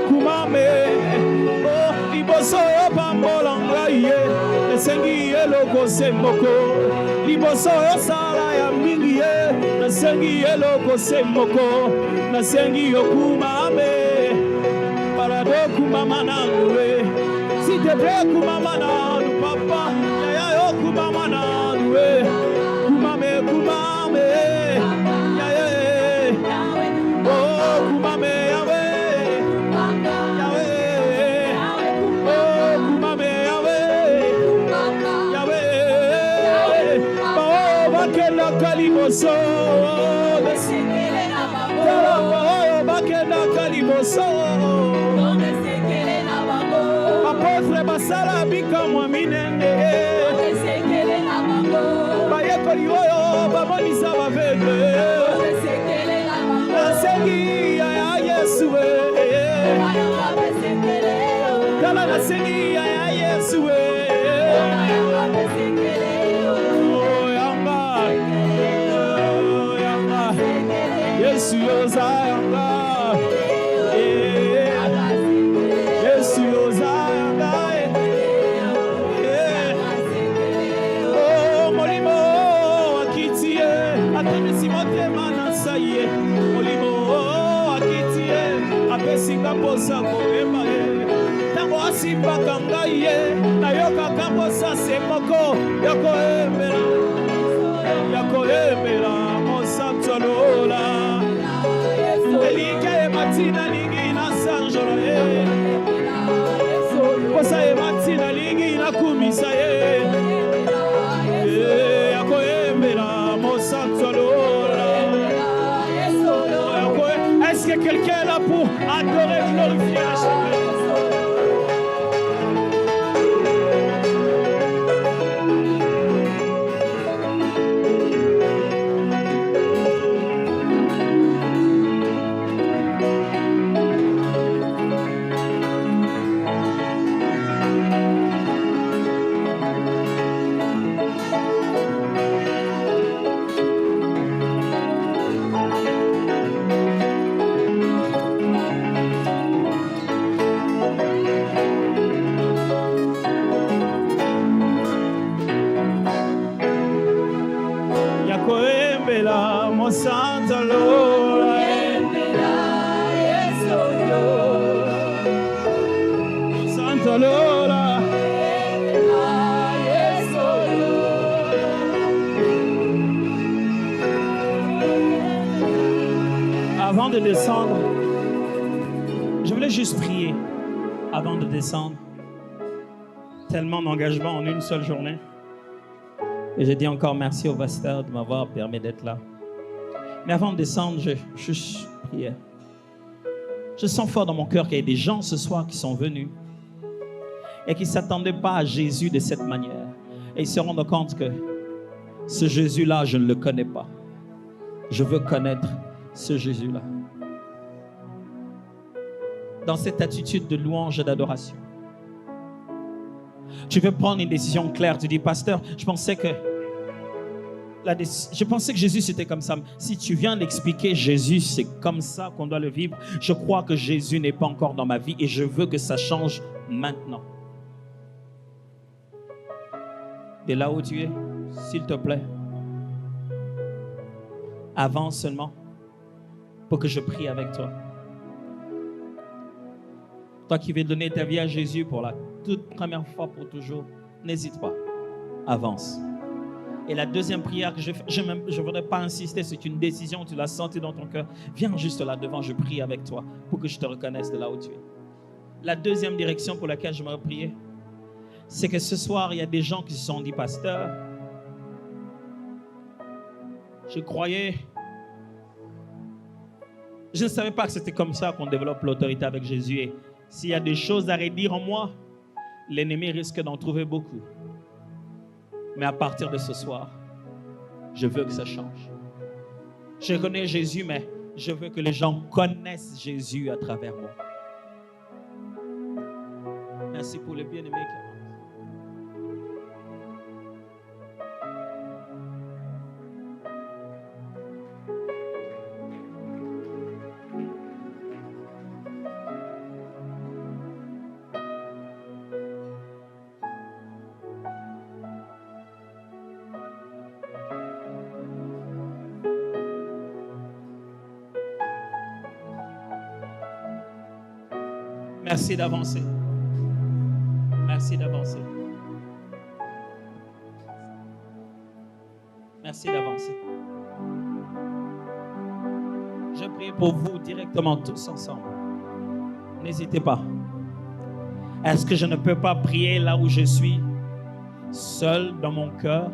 kumame liboso opambola ngai ye esengi eloko semboko liboso osala ya mingi ye nasengi eloko semboko nasengi yokumame parado kumama nangue s'il te plaît kumama nanu papa yaya yokumama nanue kumame kumame yaya oh kumame yawe yawe oh kumame yawe yawe oh bakela liboso apôtre basala bikamwa minene bayekoli oyo bamonisa baveugle nasengi ya Yesu tala nasengi ya Yesu yanga Yesu yoza yanga Yesu yoza yanga molimo akitie atemisi motema na saye molimo akitie apesinga posa koyeba ye ntango asimbaka ngai ye nayokaka posa se moko yakoyembela mosantu alola elike ye matina lingi na sanjola ye posa ye matina lingi na kumisa ye yakoyembela mosantu alola. Est-ce que quelqu'un est là pour adorer, glorifier la Seigneur? Yakoyembela mosantu alola mosantu alola Avant de descendre, je voulais juste prier avant de descendre. Tellement d'engagement en une seule journée. Et je dis encore merci au pasteur de m'avoir permis d'être là. Mais avant de descendre, je priais. Je sens fort dans mon cœur qu'il y a des gens ce soir qui sont venus et qui ne s'attendaient pas à Jésus de cette manière. Et ils se rendent compte que ce Jésus-là, je ne le connais pas. Je veux connaître ce Jésus-là. Dans cette attitude de louange et d'adoration. Tu veux prendre une décision claire. Tu dis, pasteur, je pensais que Jésus c'était comme ça. Si tu viens d'expliquer Jésus, c'est comme ça qu'on doit le vivre. Je crois que Jésus n'est pas encore dans ma vie et je veux que ça change maintenant. Et là où tu es, s'il te plaît, avance seulement pour que je prie avec toi. Toi qui veux donner ta vie à Jésus pour la toute première fois pour toujours, n'hésite pas, avance. Et la deuxième prière que je fais, je ne voudrais pas insister, c'est une décision, tu l'as senti dans ton cœur. Viens juste là devant, je prie avec toi pour que je te reconnaisse de là où tu es. La deuxième direction pour laquelle je me prier, c'est que ce soir, il y a des gens qui se sont dit, pasteur, je croyais, je ne savais pas que c'était comme ça qu'on développe l'autorité avec Jésus. Et s'il y a des choses à redire en moi, l'ennemi risque d'en trouver beaucoup. Mais à partir de ce soir, je veux que ça change. Je connais Jésus, mais je veux que les gens connaissent Jésus à travers moi. Merci pour le bien-aimé. Merci d'avancer. Merci d'avancer. Merci d'avancer. Je prie pour vous directement tous ensemble. N'hésitez pas. Est-ce que je ne peux pas prier là où je suis, seul dans mon cœur?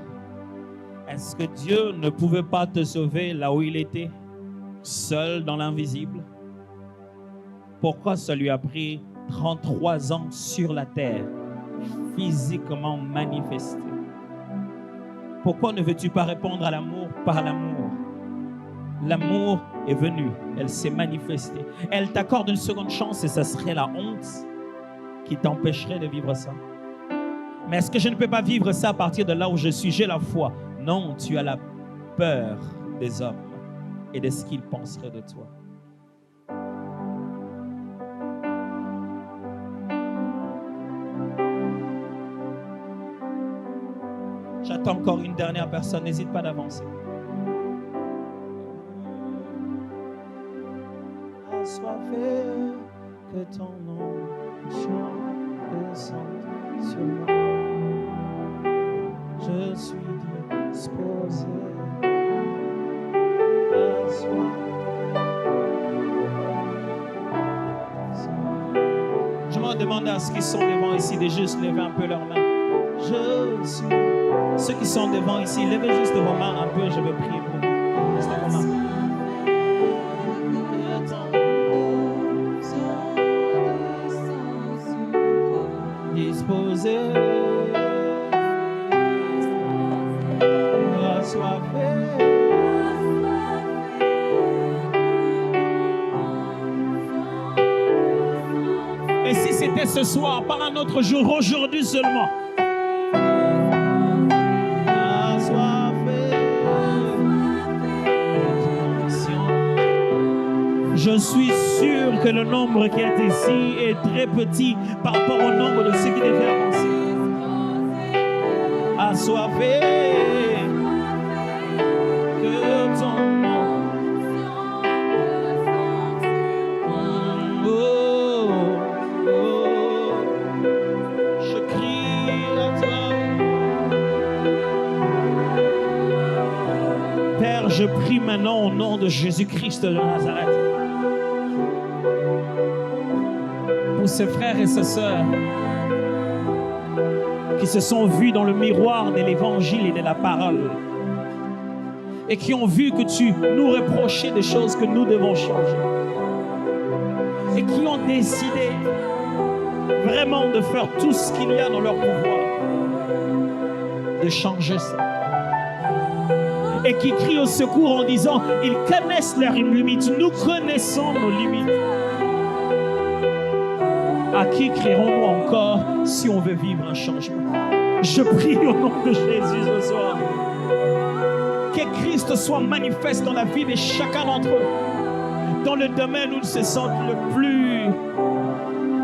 Est-ce que Dieu ne pouvait pas te sauver là où il était, seul dans l'invisible? pourquoi ça lui a pris 33 ans sur la terre, physiquement manifesté. Pourquoi ne veux-tu pas répondre à l'amour par l'amour? L'amour est venu, elle s'est manifestée. Elle t'accorde une seconde chance et ça serait la honte qui t'empêcherait de vivre ça. Mais est-ce que je ne peux pas vivre ça à partir de là où je suis? J'ai la foi. Non, tu as la peur des hommes et de ce qu'ils penseraient de toi. J'attends encore une dernière personne, n'hésite pas d'avancer. Assoiffé, que ton nom descende sur moi. Je suis disposé à soi. Je m'en demande à ceux qui sont devant ici de juste lever un peu leurs mains. Je suis. Ceux qui sont devant ici, levez juste vos mains un peu, je vais prier pour vous. Juste vos mains. Disposé. Et si c'était ce soir, par un autre jour, aujourd'hui seulement. Je suis sûr que le nombre qui est ici est très petit par rapport au nombre de ceux qui devaient avancer. Assoiffé, que ton nom. Oh, oh, je crie à toi. Père, je prie maintenant au nom de Jésus-Christ de Nazareth. Pour ces frères et ces sœurs qui se sont vus dans le miroir de l'évangile et de la parole et qui ont vu que tu nous reprochais des choses que nous devons changer et qui ont décidé vraiment de faire tout ce qu'il y a dans leur pouvoir de changer ça et qui crient au secours en disant ils connaissent leurs limites, nous connaissons nos limites. À qui crierons-nous encore si on veut vivre un changement? Je prie au nom de Jésus ce soir. Que Christ soit manifeste dans la vie de chacun d'entre eux. Dans le domaine où ils se sentent le plus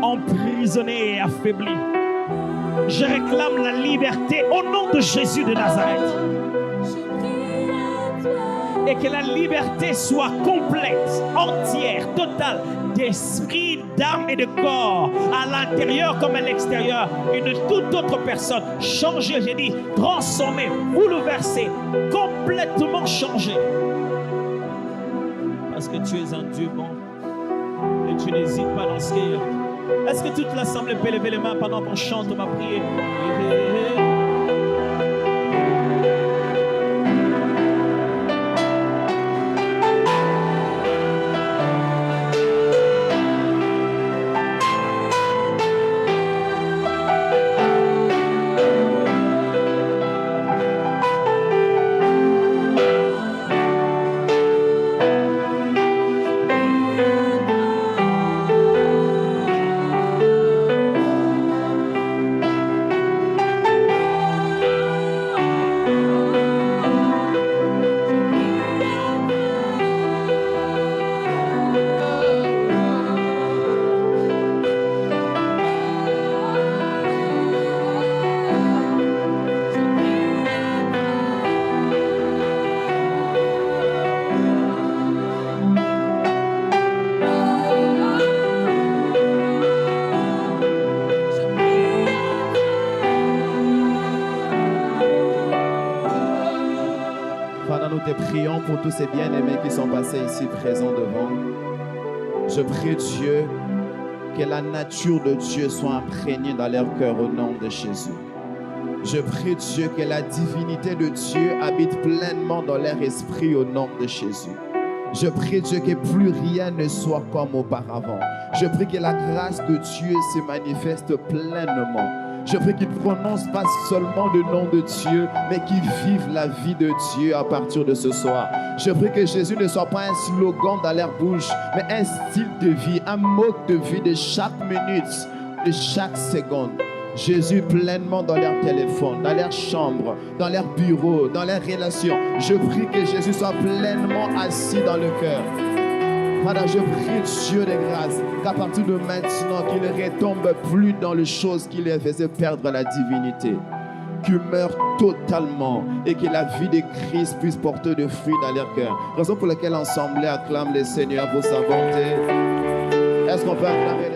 emprisonnés et affaiblis. Je réclame la liberté au nom de Jésus de Nazareth. Et que la liberté soit complète, entière, totale, d'esprit, d'âme et de corps, à l'intérieur comme à l'extérieur, et de toute autre personne. Changer, j'ai dit, transformer, bouleverser, complètement changer. Parce que tu es un Dieu bon et tu n'hésites pas dans ce qu'il y a. Est-ce que toute l'assemblée peut lever les mains pendant qu'on chante ma prière? Prions pour tous ces bien-aimés qui sont passés ici présents devant. Je prie Dieu que la nature de Dieu soit imprégnée dans leur cœur au nom de Jésus. Je prie Dieu que la divinité de Dieu habite pleinement dans leur esprit au nom de Jésus. Je prie, Dieu, que plus rien ne soit comme auparavant. Je prie que la grâce de Dieu se manifeste pleinement. Je prie qu'ils ne prononcent pas seulement le nom de Dieu, mais qu'ils vivent la vie de Dieu à partir de ce soir. Je prie que Jésus ne soit pas un slogan dans leur bouche, mais un style de vie, un mode de vie de chaque minute, de chaque seconde. Jésus pleinement dans leur téléphone, dans leur chambre, dans leur bureau, dans leurs relations. Je prie que Jésus soit pleinement assis dans le cœur. Padre, je prie Dieu de grâce qu'à partir de maintenant, qu'il ne retombe plus dans les choses qui les faisaient perdre la divinité. Qu'il meure totalement et que la vie de Christ puisse porter de fruits dans leur cœur. Raison pour laquelle l'Assemblée acclame le Seigneur pour sa bonté. Est-ce qu'on peut acclamer le